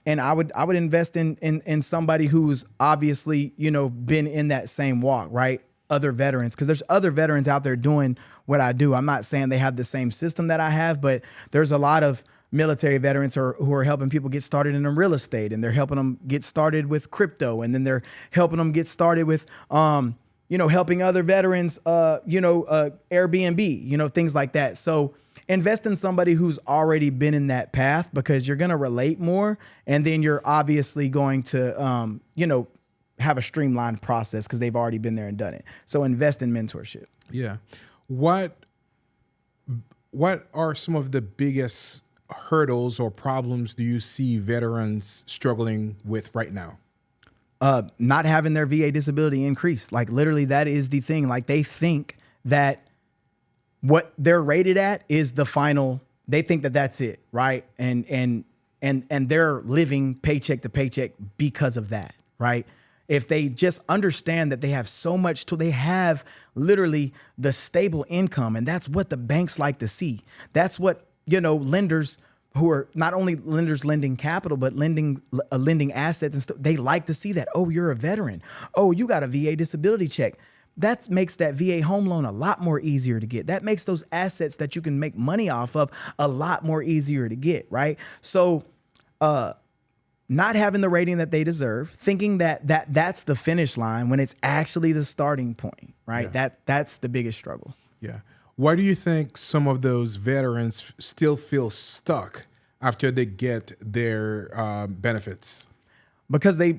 Speaker 3: I would invest in somebody who's obviously, been in that same walk, right? Other veterans, because there's other veterans out there doing what I do. I'm not saying they have the same system that I have, but there's a lot of military veterans who are helping people get started in real estate, and they're helping them get started with crypto, and then they're helping them get started with, helping other veterans, Airbnb, things like that. So invest in somebody who's already been in that path, because you're going to relate more, and then you're obviously going to, have a streamlined process because they've already been there and done it. So invest in mentorship.
Speaker 4: Yeah. What are some of the biggest hurdles or problems do you see veterans struggling with right now?
Speaker 3: Not having their VA disability increase. Like, literally, that is the thing. Like, they think that what they're rated at is the final. They think that that's it, right? And they're living paycheck to paycheck because of that, right? If they just understand that they have so much they have literally the stable income, and that's what the banks like to see. That's what, lenders who are not only lenders lending capital, but lending assets and stuff. They like to see that. Oh, you're a veteran. Oh, you got a VA disability check. That makes that VA home loan a lot more easier to get. That makes those assets that you can make money off of a lot more easier to get, right? So not having the rating that they deserve, thinking that's the finish line when it's actually the starting point, right?
Speaker 4: Yeah.
Speaker 3: That's the biggest struggle.
Speaker 4: Yeah. Why do you think some of those veterans still feel stuck after they get their benefits?
Speaker 3: Because they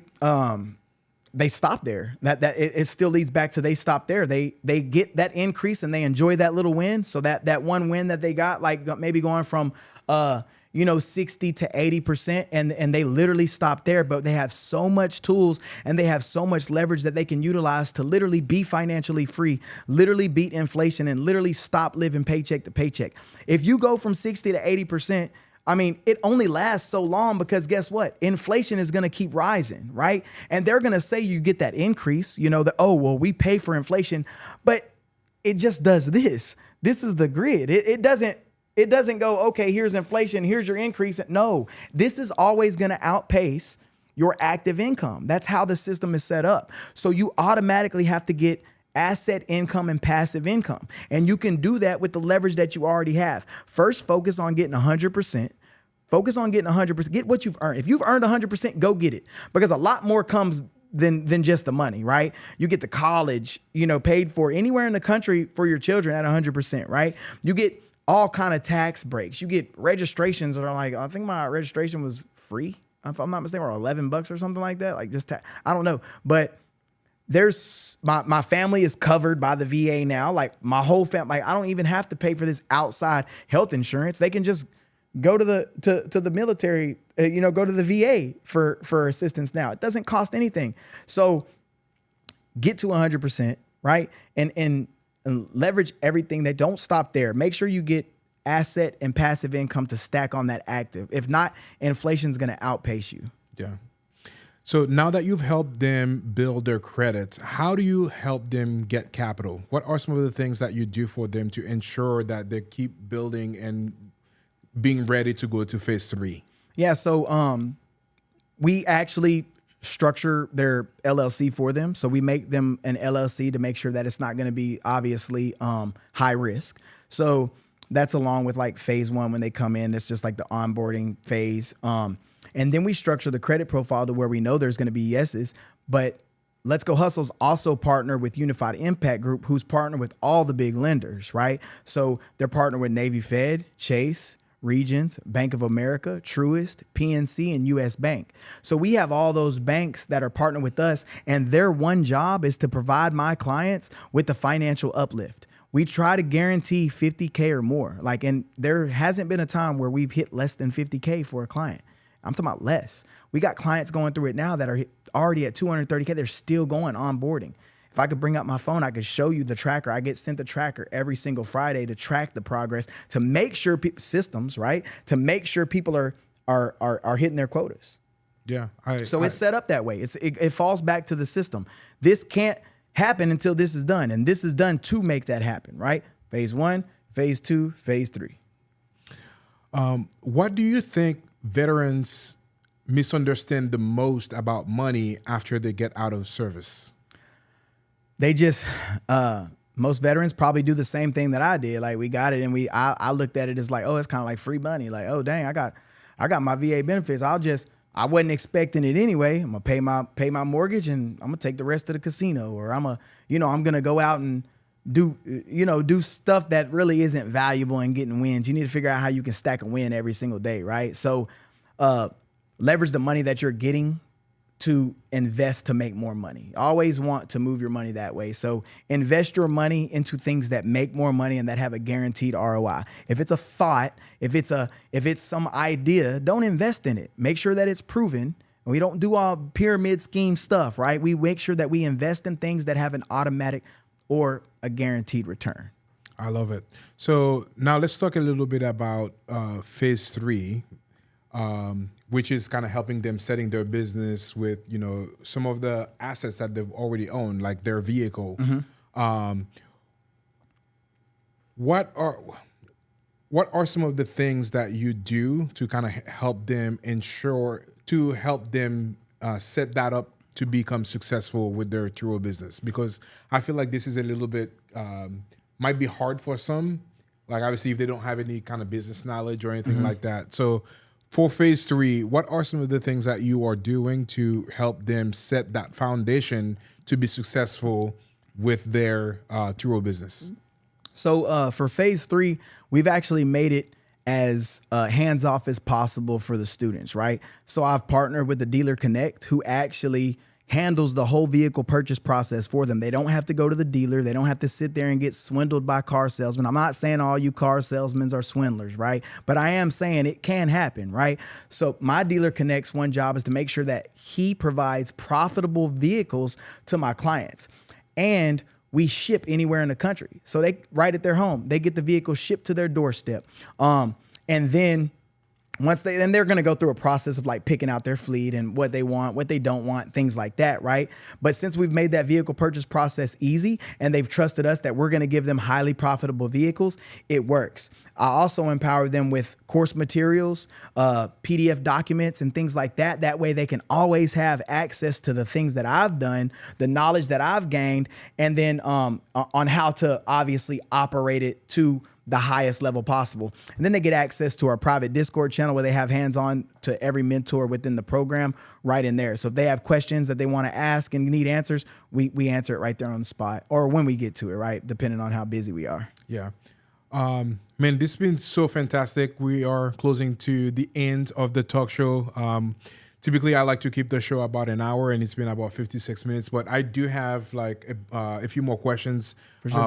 Speaker 3: stop there. It still leads back to they stop there. They get that increase and they enjoy that little win. So that one win that they got, like maybe going from 60 to 80%, and they literally stop there. But they have so much tools and they have so much leverage that they can utilize to literally be financially free, literally beat inflation, and literally stop living paycheck to paycheck. If you go from 60 to 80%, I mean, it only lasts so long because guess what? Inflation is going to keep rising, right? And they're going to say you get that increase, we pay for inflation, but it just does this. This is the grid. It doesn't go, okay, here's inflation, here's your increase. No, this is always going to outpace your active income. That's how the system is set up. So you automatically have to get asset income and passive income. And you can do that with the leverage that you already have. First, focus on getting 100%. Focus on getting 100%. Get what you've earned. If you've earned 100%, go get it. Because a lot more comes than just the money, right? You get the college, paid for anywhere in the country for your children at 100%, right? You get all kind of tax breaks. You get registrations that are like, I think my registration was free, if I'm not mistaken, or $11 or something like that. Like I don't know. But there's my family is covered by the VA now. Like my whole family, I don't even have to pay for this outside health insurance. They can just go to the military, go to the VA for assistance now. It doesn't cost anything. So get to 100%, right? And leverage everything. That don't stop there. Make sure you get asset and passive income to stack on that active. If not, inflation's going to outpace you.
Speaker 4: Yeah. So now that you've helped them build their credits, how do you help them get capital? What are some of the things that you do for them to ensure that they keep building and being ready to go to phase 3? Yeah.
Speaker 3: So we actually structure their LLC for them. So we make them an LLC to make sure that it's not going to be obviously high risk. So that's along with like phase 1 when they come in. It's just like the onboarding phase. And then we structure the credit profile to where we know there's going to be yeses. But Let's Go Hustle's also partner with Unified Impact Group, who's partnered with all the big lenders, right? So they're partnered with Navy Fed, Chase, Regions, Bank of America, Truist, PNC, and US Bank. So we have all those banks that are partnered with us, and their one job is to provide my clients with the financial uplift. We try to guarantee 50K or more. And there hasn't been a time where we've hit less than 50K for a client. I'm talking about less. We got clients going through it now that are already at 230K. They're still going onboarding. If I could bring up my phone, I could show you the tracker. I get sent the tracker every single Friday to track the progress, to make sure systems, right? To make sure people are hitting their quotas.
Speaker 4: Yeah.
Speaker 3: It's set up that way. It falls back to the system. This can't happen until this is done. And this is done to make that happen, right? Phase 1, phase 2, phase 3.
Speaker 4: What do you think veterans misunderstand the most about money after they get out of service?
Speaker 3: They just, most veterans probably do the same thing that I did. Like we got it and I looked at it as like, oh, it's kind of like free money. Like, oh, dang, I got my VA benefits. I wasn't expecting it anyway. I'm gonna pay my mortgage and I'm gonna take the rest to the casino, or I'm gonna go out and do stuff that really isn't valuable and getting wins. You need to figure out how you can stack a win every single day, right? So leverage the money that you're getting to invest to make more money. Always want to move your money that way. So invest your money into things that make more money and that have a guaranteed ROI. If it's a thought, if it's some idea, don't invest in it. Make sure that it's proven. We don't do all pyramid scheme stuff, right? We make sure that we invest in things that have an automatic or a guaranteed return.
Speaker 4: I love it. So now let's talk a little bit about phase 3. Which is kind of helping them setting their business with, some of the assets that they've already owned, like their vehicle. Mm-hmm. what are some of the things that you do to kind of help them set that up to become successful with their Turo business? Because I feel like this is a little bit, might be hard for some, like obviously if they don't have any kind of business knowledge or anything like that. So for phase 3, what are some of the things that you are doing to help them set that foundation to be successful with their Turo business?
Speaker 3: So for phase 3, we've actually made it as hands off as possible for the students, right? So I've partnered with the Dealer Connect, who actually handles the whole vehicle purchase process for them. They don't have to go to the dealer. They don't have to sit there and get swindled by car salesmen. I'm not saying all you car salesmen are swindlers, right? But I am saying it can happen, right? So my Dealer Connect's one job is to make sure that he provides profitable vehicles to my clients. And we ship anywhere in the country. So they right at their home, they get the vehicle shipped to their doorstep. And then they're going to go through a process of like picking out their fleet and what they want, what they don't want, things like that, right? But since we've made that vehicle purchase process easy and they've trusted us that we're going to give them highly profitable vehicles, it works. I also empower them with course materials, PDF documents and things like that. That way they can always have access to the things that I've done, the knowledge that I've gained, and then on how to obviously operate it to the highest level possible. And then they get access to our private Discord channel where they have hands-on to every mentor within the program right in there. So if they have questions that they want to ask and need answers, we answer it right there on the spot or when we get to it, right? Depending on how busy we are.
Speaker 4: Yeah. Man, this has been so fantastic. We are closing to the end of the talk show. Typically, I like to keep the show about an hour, and it's been about 56 minutes. But I do have like a few more questions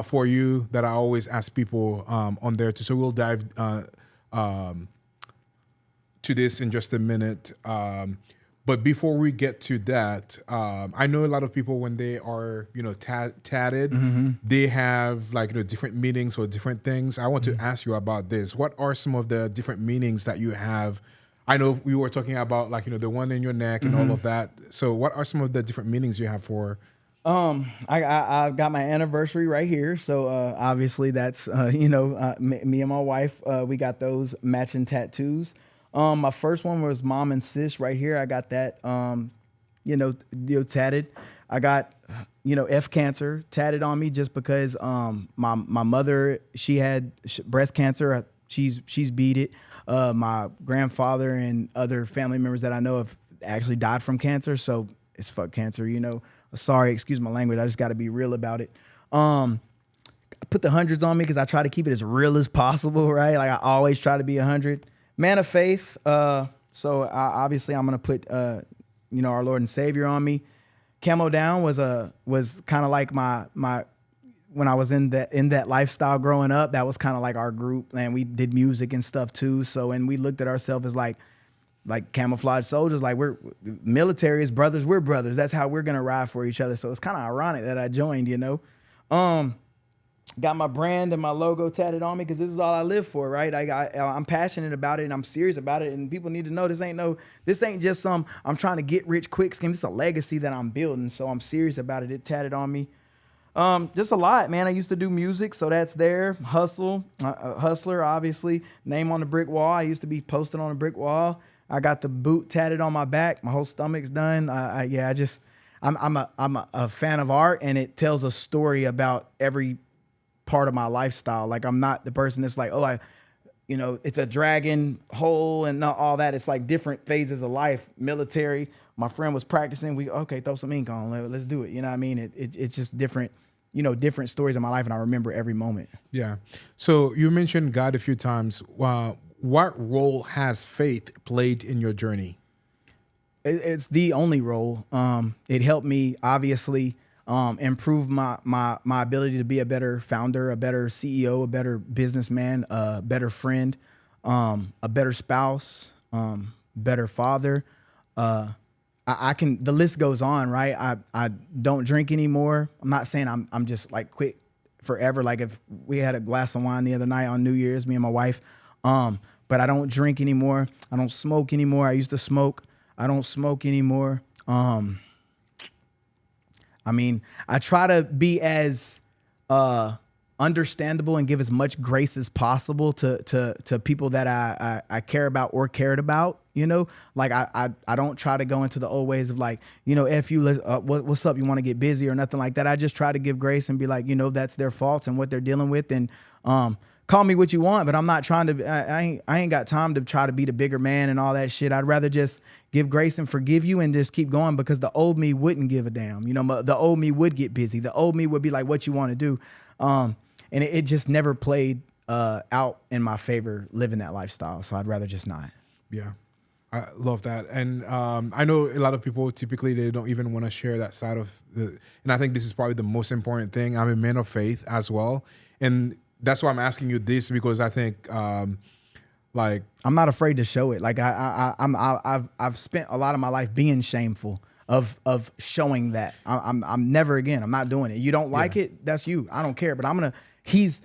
Speaker 4: for you that I always ask people on there too. So we'll dive to this in just a minute. But before we get to that, I know a lot of people when they are, tatted, they have like, different meanings or different things. I want to ask you about this. What are some of the different meanings that you have? I know we were talking about like, the one in your neck and all of that. So what are some of the different meanings you have for?
Speaker 3: I got my anniversary right here. So obviously that's, me and my wife, we got those matching tattoos. My first one was mom and sis right here. I got that, tatted. I got, F cancer tatted on me just because my mother, she had breast cancer. She's beat it. My grandfather and other family members that I know have actually died from cancer. So it's fuck cancer, Sorry, excuse my language. I just got to be real about it. I put the hundreds on me because I try to keep it as real as possible, right? Like I always try to be 100. Man of faith. So obviously I'm going to put, our Lord and Savior on me. Camo down was kind of like my when I was in that lifestyle growing up. That was kind of like our group, and we did music and stuff too. So, and we looked at ourselves as like camouflage soldiers, like we're military is brothers. We're brothers. That's how we're going to ride for each other. So it's kind of ironic that I joined, Got my brand and my logo tatted on me because this is all I live for, right? I'm passionate about it and I'm serious about it, and people need to know this ain't just some I'm trying to get rich quick scheme. It's a legacy that I'm building, so I'm serious about it. It tatted on me. Just a lot, man. I used to do music, so that's there. Hustler, obviously. Name on the brick wall. I used to be posted on a brick wall. I got the boot tatted on my back. My whole stomach's done. I'm a fan of art, and it tells a story about every part of my lifestyle. Like I'm not the person that's like, it's a dragon hole and not all that. It's like different phases of life. Military. My friend was practicing. Throw some ink on. Let's do it. You know what I mean? It's just different, different stories of my life, and I remember every moment. Yeah.
Speaker 4: So you mentioned God a few times. What role has faith played in your journey?
Speaker 3: It's the only role. It helped me obviously improve my ability to be a better founder, a better CEO, a better businessman, a better friend, a better spouse, better father. The list goes on, right? I don't drink anymore. I'm not saying I'm just like quit forever. Like if we had a glass of wine the other night on New Year's, me and my wife, but I don't drink anymore. I don't smoke anymore. I used to smoke. I don't smoke anymore. I try to be as understandable and give as much grace as possible to people that I care about or cared about. You know, like I don't try to go into the old ways of like, you know, if you what's up, you want to get busy or nothing like that. I just try to give grace and be like, you know, that's their faults and what they're dealing with, and call me what you want, but I'm not trying to. I ain't got time to try to be the bigger man and all that shit. I'd rather just give grace and forgive you and just keep going, because the old me wouldn't give a damn. You know, the old me would get busy. The old me would be like, what you want to do. And it just never played out in my favor living that lifestyle. So I'd rather just not.
Speaker 4: Yeah, I love that. And I know a lot of people typically they don't even want to share that side of the. And I think this is probably the most important thing. I'm a man of faith as well, and that's why I'm asking you this, because I think like
Speaker 3: I'm not afraid to show it. Like I've spent a lot of my life being shameful of showing that. I'm never again. I'm not doing it. You don't like it, that's you. I don't care. But he's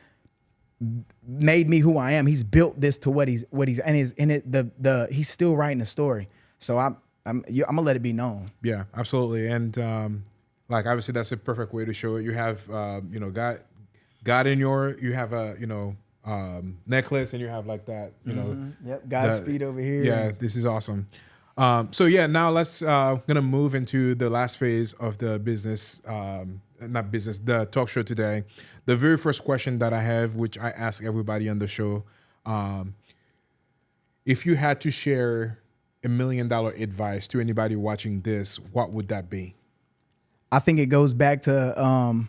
Speaker 3: made me who I am. He's built this to what he's and he's still writing the story. So I'm gonna let it be known.
Speaker 4: Yeah, absolutely. And like obviously that's a perfect way to show it. You have you know, God in you have a, you know, necklace, and you have like that, you know.
Speaker 3: Yep, Godspeed over here.
Speaker 4: Yeah, this is awesome. So yeah, now let's gonna move into the last phase of the the talk show today. The very first question that I have, which I ask everybody on the show, if you had to share $1 million advice to anybody watching this, what would that be?
Speaker 3: I think it goes back to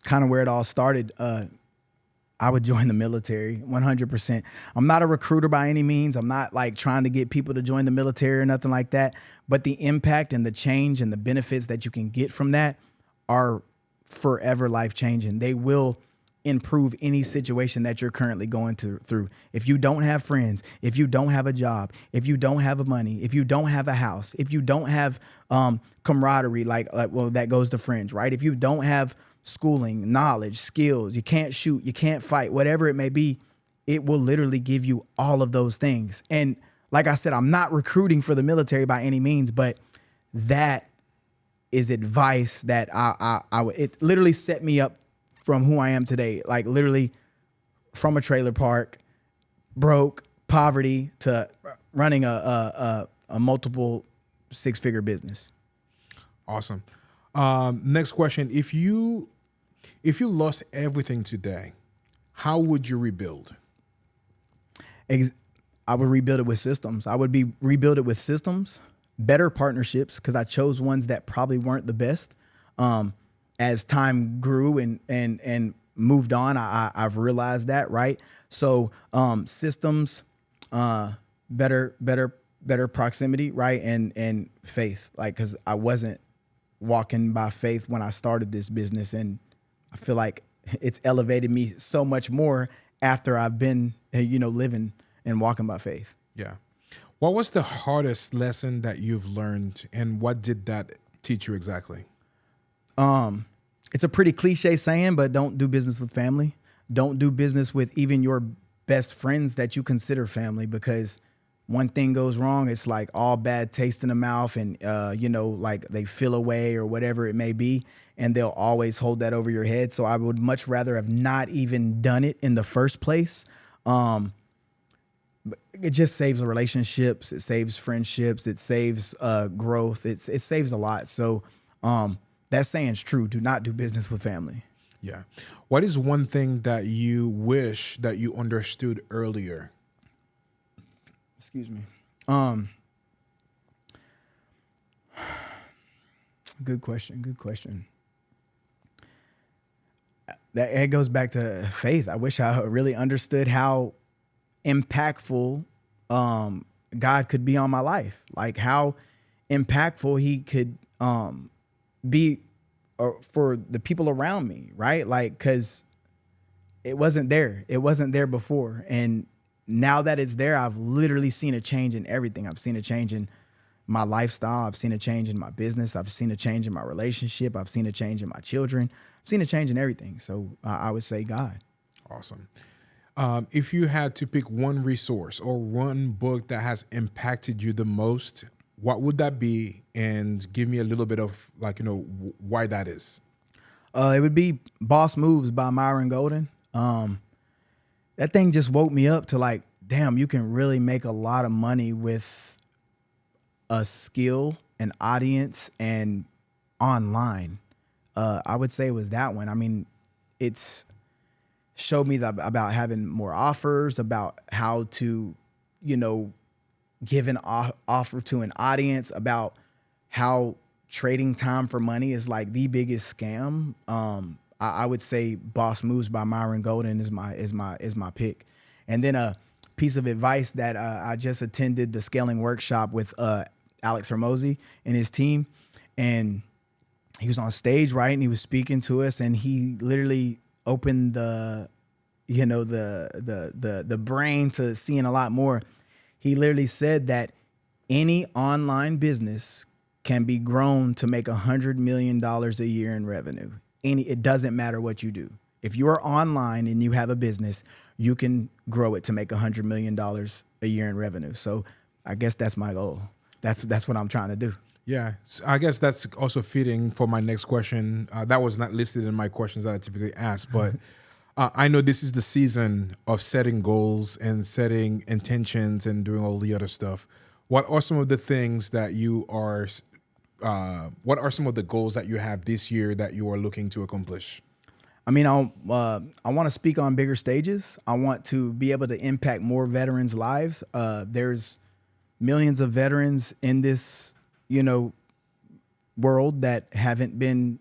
Speaker 3: kind of where it all started. I would join the military 100%. I'm not a recruiter by any means. I'm not like trying to get people to join the military or nothing like that. But the impact and the change and the benefits that you can get from that are forever life changing. They will improve any situation that you're currently going through. If you don't have friends, if you don't have a job, if you don't have money, if you don't have a house, if you don't have camaraderie, well, that goes to friends, right? If you don't have schooling, knowledge, skills, you can't shoot, you can't fight, whatever it may be, it will literally give you all of those things. And like I said, I'm not recruiting for the military by any means, but that is advice that it literally set me up from who I am today. Like literally from a trailer park, broke, poverty, to running a multiple six-figure business. Awesome.
Speaker 4: Next question. If you lost everything today, how would you rebuild?
Speaker 3: I would rebuild it with systems. I would rebuild it with systems, better partnerships, because I chose ones that probably weren't the best. As time grew and moved on, I've realized that, right? So systems, better proximity, right? And faith, like, because I wasn't walking by faith when I started this business, and I feel like it's elevated me so much more after I've been, living and walking by faith.
Speaker 4: Yeah. What was the hardest lesson that you've learned, and what did that teach you exactly?
Speaker 3: It's a pretty cliche saying, but don't do business with family. Don't do business with even your best friends that you consider family, because one thing goes wrong, it's like all bad taste in the mouth, and like they feel away or whatever it may be, and they'll always hold that over your head. So I would much rather have not even done it in the first place. It just saves relationships, it saves friendships, it saves growth, it saves a lot. So that saying's true. Do not do business with family.
Speaker 4: Yeah. What is one thing that you wish that you understood earlier?
Speaker 3: Excuse me. Good question. It goes back to faith. I wish I really understood how impactful God could be on my life. Like how impactful he could be for the people around me, right? Like, because it wasn't there. It wasn't there before. And now that it's there, I've literally seen a change in everything. I've seen a change in my lifestyle. I've seen a change in my business. I've seen a change in my relationship. I've seen a change in my children. I've seen a change in everything. So I would say God.
Speaker 4: Awesome. If you had to pick one resource or one book that has impacted you the most, what would that be? And give me a little bit of why that is.
Speaker 3: It would be Boss Moves by Myron Golden. That thing just woke me up to like, damn, you can really make a lot of money with a skill, an audience, and online. I would say it was that one. I mean, it's showed me that about having more offers, about how to, you know, give an offer to an audience, about how trading time for money is like the biggest scam. I would say Boss Moves by Myron Golden is my pick. And then a piece of advice that I just attended the scaling workshop with Alex Hermosi and his team, and he was on stage, right, and he was speaking to us, and he literally opened the brain to seeing a lot more. He literally said that any online business can be grown to make $100 million a year in revenue. It doesn't matter what you do. If you're online and you have a business, you can grow it to make $100 million a year in revenue. So I guess that's my goal. That's what I'm trying to do.
Speaker 4: Yeah, so I guess that's also fitting for my next question. That was not listed in my questions that I typically ask, but I know this is the season of setting goals and setting intentions and doing all the other stuff. What are some of the things that you are, what are some of the goals that you have this year that you are looking to accomplish?
Speaker 3: I mean, I want to speak on bigger stages. I want to be able to impact more veterans' lives. There's millions of veterans in this, world that haven't been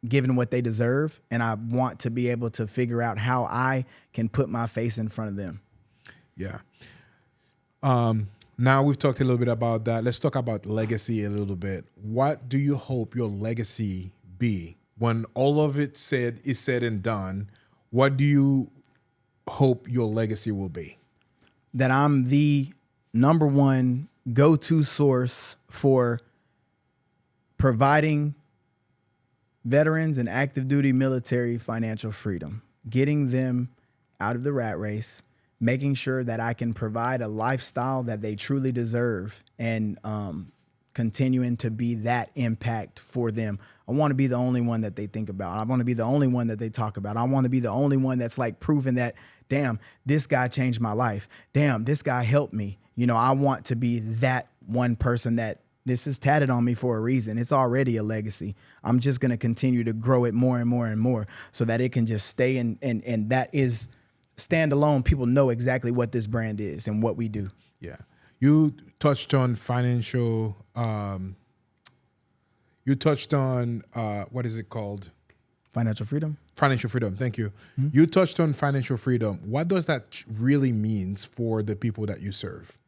Speaker 3: given what they deserve, and I want to be able to figure out how I can put my face in front of them.
Speaker 4: Yeah. Now we've talked a little bit about that. Let's talk about legacy a little bit. What do you hope your legacy be when all of it is said and done? What do you hope your legacy will be?
Speaker 3: That I'm the number one go-to source for providing veterans and active duty military financial freedom, getting them out of the rat race, making sure that I can provide a lifestyle that they truly deserve, and continuing to be that impact for them. I want to be the only one that they think about. I want to be the only one that they talk about. I want to be the only one that's like proving that, damn, this guy changed my life. Damn, this guy helped me. I want to be that one person that this is tatted on me for a reason. It's already a legacy. I'm just going to continue to grow it more and more and more so that it can just stay and that is standalone. People know exactly what this brand is and what we do.
Speaker 4: Yeah. You touched on financial, what is it called?
Speaker 3: Financial freedom.
Speaker 4: Financial freedom. Thank you.
Speaker 3: Mm-hmm.
Speaker 4: You touched on financial freedom. What does that really means for the people that you serve?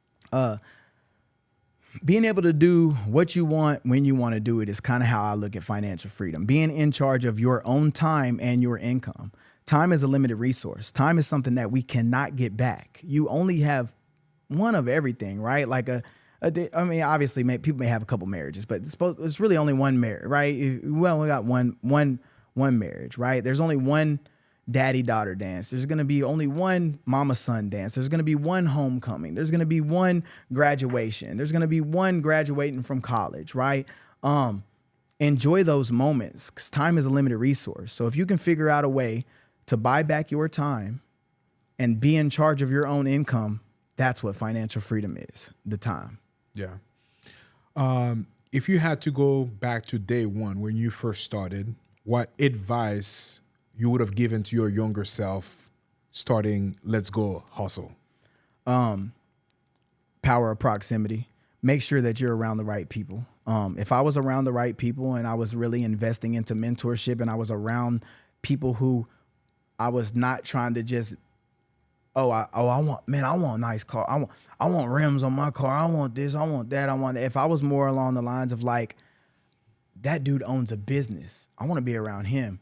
Speaker 3: Being able to do what you want when you want to do it is kind of how I look at financial freedom. Being in charge of your own time and your income. Time is a limited resource. Time is something that we cannot get back. You only have one of everything, right? Like obviously, people may have a couple marriages, but it's really only one marriage, right? We only got one marriage, right? There's only one daddy-daughter dance. There's going to be only one mama-son dance. There's going to be one homecoming. There's going to be one graduation. There's going to be one graduating from college, right? Enjoy those moments because time is a limited resource. So if you can figure out a way to buy back your time and be in charge of your own income, that's what financial freedom is, the time.
Speaker 4: Yeah. If you had to go back to day one when you first started, what advice you would have given to your younger self starting Let's Go Hustle?
Speaker 3: Power of proximity. Make sure that you're around the right people. If I was around the right people and I was really investing into mentorship and I was around people who I was not trying to just, I want a nice car. I want rims on my car. I want this, I want that, I want that. If I was more along the lines of like, that dude owns a business, I want to be around him.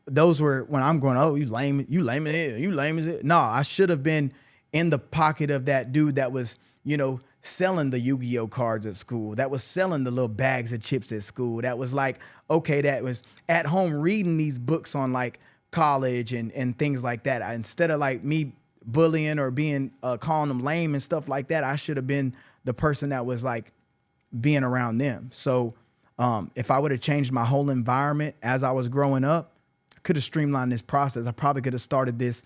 Speaker 3: Those were when I'm going, oh, you lame as it. No, I should have been in the pocket of that dude that was, selling the Yu-Gi-Oh cards at school, that was selling the little bags of chips at school, that was like, okay, that was at home reading these books on like college and things like that. Instead of like me bullying or being calling them lame and stuff like that, I should have been the person that was like being around them. So if I would have changed my whole environment as I was growing up, could have streamlined this process. I probably could have started this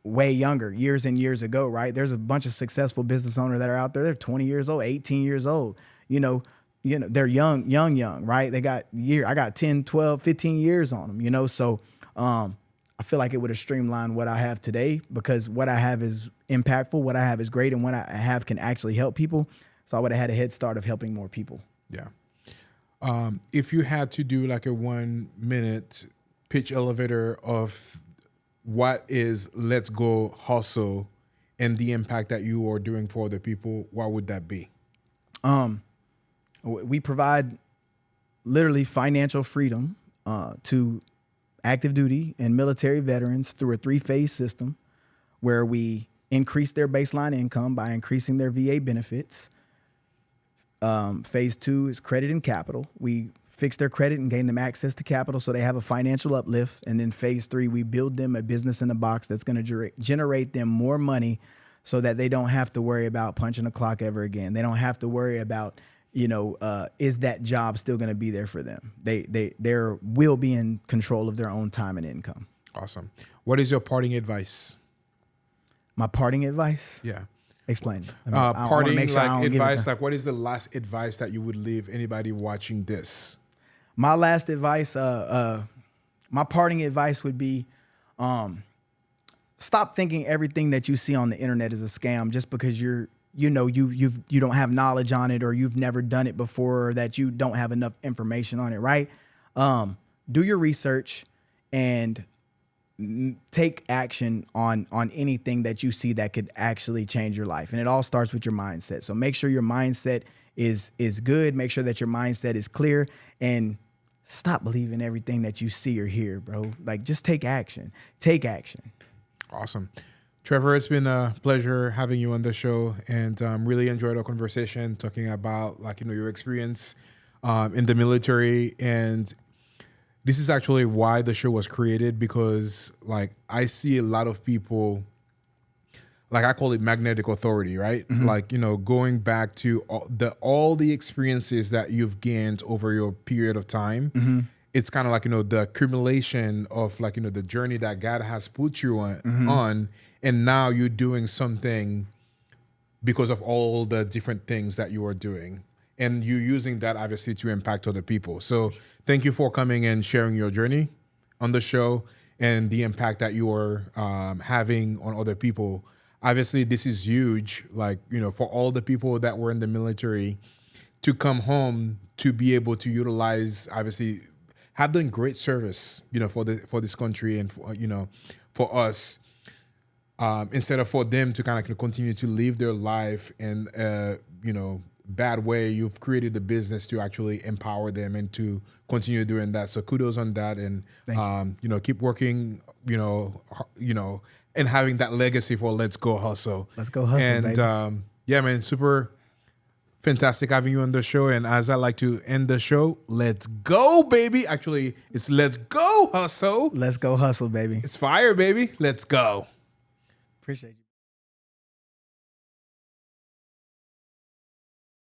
Speaker 3: way younger, years and years ago, right? There's a bunch of successful business owners that are out there. They're 20 years old, 18 years old. They're young, right? I got 10, 12, 15 years on them, So I feel like it would have streamlined what I have today, because what I have is impactful, what I have is great, and what I have can actually help people. So I would have had a head start of helping more people.
Speaker 4: Yeah. If you had to do like a 1 minute pitch elevator of what is Let's Go Hustle and the impact that you are doing for other people, what would that be?
Speaker 3: We provide literally financial freedom to active duty and military veterans through a 3-phase system where we increase their baseline income by increasing their VA benefits. Phase 2 is credit and capital. We fix their credit and gain them access to capital so they have a financial uplift. And then phase 3, we build them a business in a box that's going to generate them more money so that they don't have to worry about punching a clock ever again. They don't have to worry about, is that job still going to be there for them? They will be in control of their own time and income.
Speaker 4: Awesome. What is your parting advice?
Speaker 3: My parting advice?
Speaker 4: Yeah.
Speaker 3: Explain.
Speaker 4: Parting advice, like what is the last advice that you would leave anybody watching this?
Speaker 3: My last advice, my parting advice would be, stop thinking everything that you see on the internet is a scam just because you don't have knowledge on it, or you've never done it before, or that you don't have enough information on it, right? Do your research and take action on anything that you see that could actually change your life. And it all starts with your mindset. So make sure your mindset is good. Make sure that your mindset is clear, and stop believing everything that you see or hear, bro. Like, just take action. Take action.
Speaker 4: Awesome. Trevor, it's been a pleasure having you on the show, and really enjoyed our conversation talking about your experience in the military. And this is actually why the show was created, because I see a lot of people, I call it magnetic authority, right? Mm-hmm. Going back to all the experiences that you've gained over your period of time. Mm-hmm. It's kind of the accumulation of the journey that God has put you on, mm-hmm. And now you're doing something because of all the different things that you are doing. And you're using that obviously to impact other people. So thank you for coming and sharing your journey on the show and the impact that you are having on other people. Obviously, this is huge, for all the people that were in the military to come home to be able to utilize, obviously, have done great service, for this country and for us. Instead of for them to kind of continue to live their life in bad way, you've created a business to actually empower them and to continue doing that. So kudos on that, and keep working, and having that legacy for Let's Go Hustle.
Speaker 3: Let's Go Hustle,
Speaker 4: and
Speaker 3: baby.
Speaker 4: Yeah, man, super fantastic having you on the show. And as I like to end the show, let's go, baby. Actually, it's Let's Go Hustle.
Speaker 3: Let's Go Hustle, baby.
Speaker 4: It's fire, baby. Let's go.
Speaker 3: Appreciate you.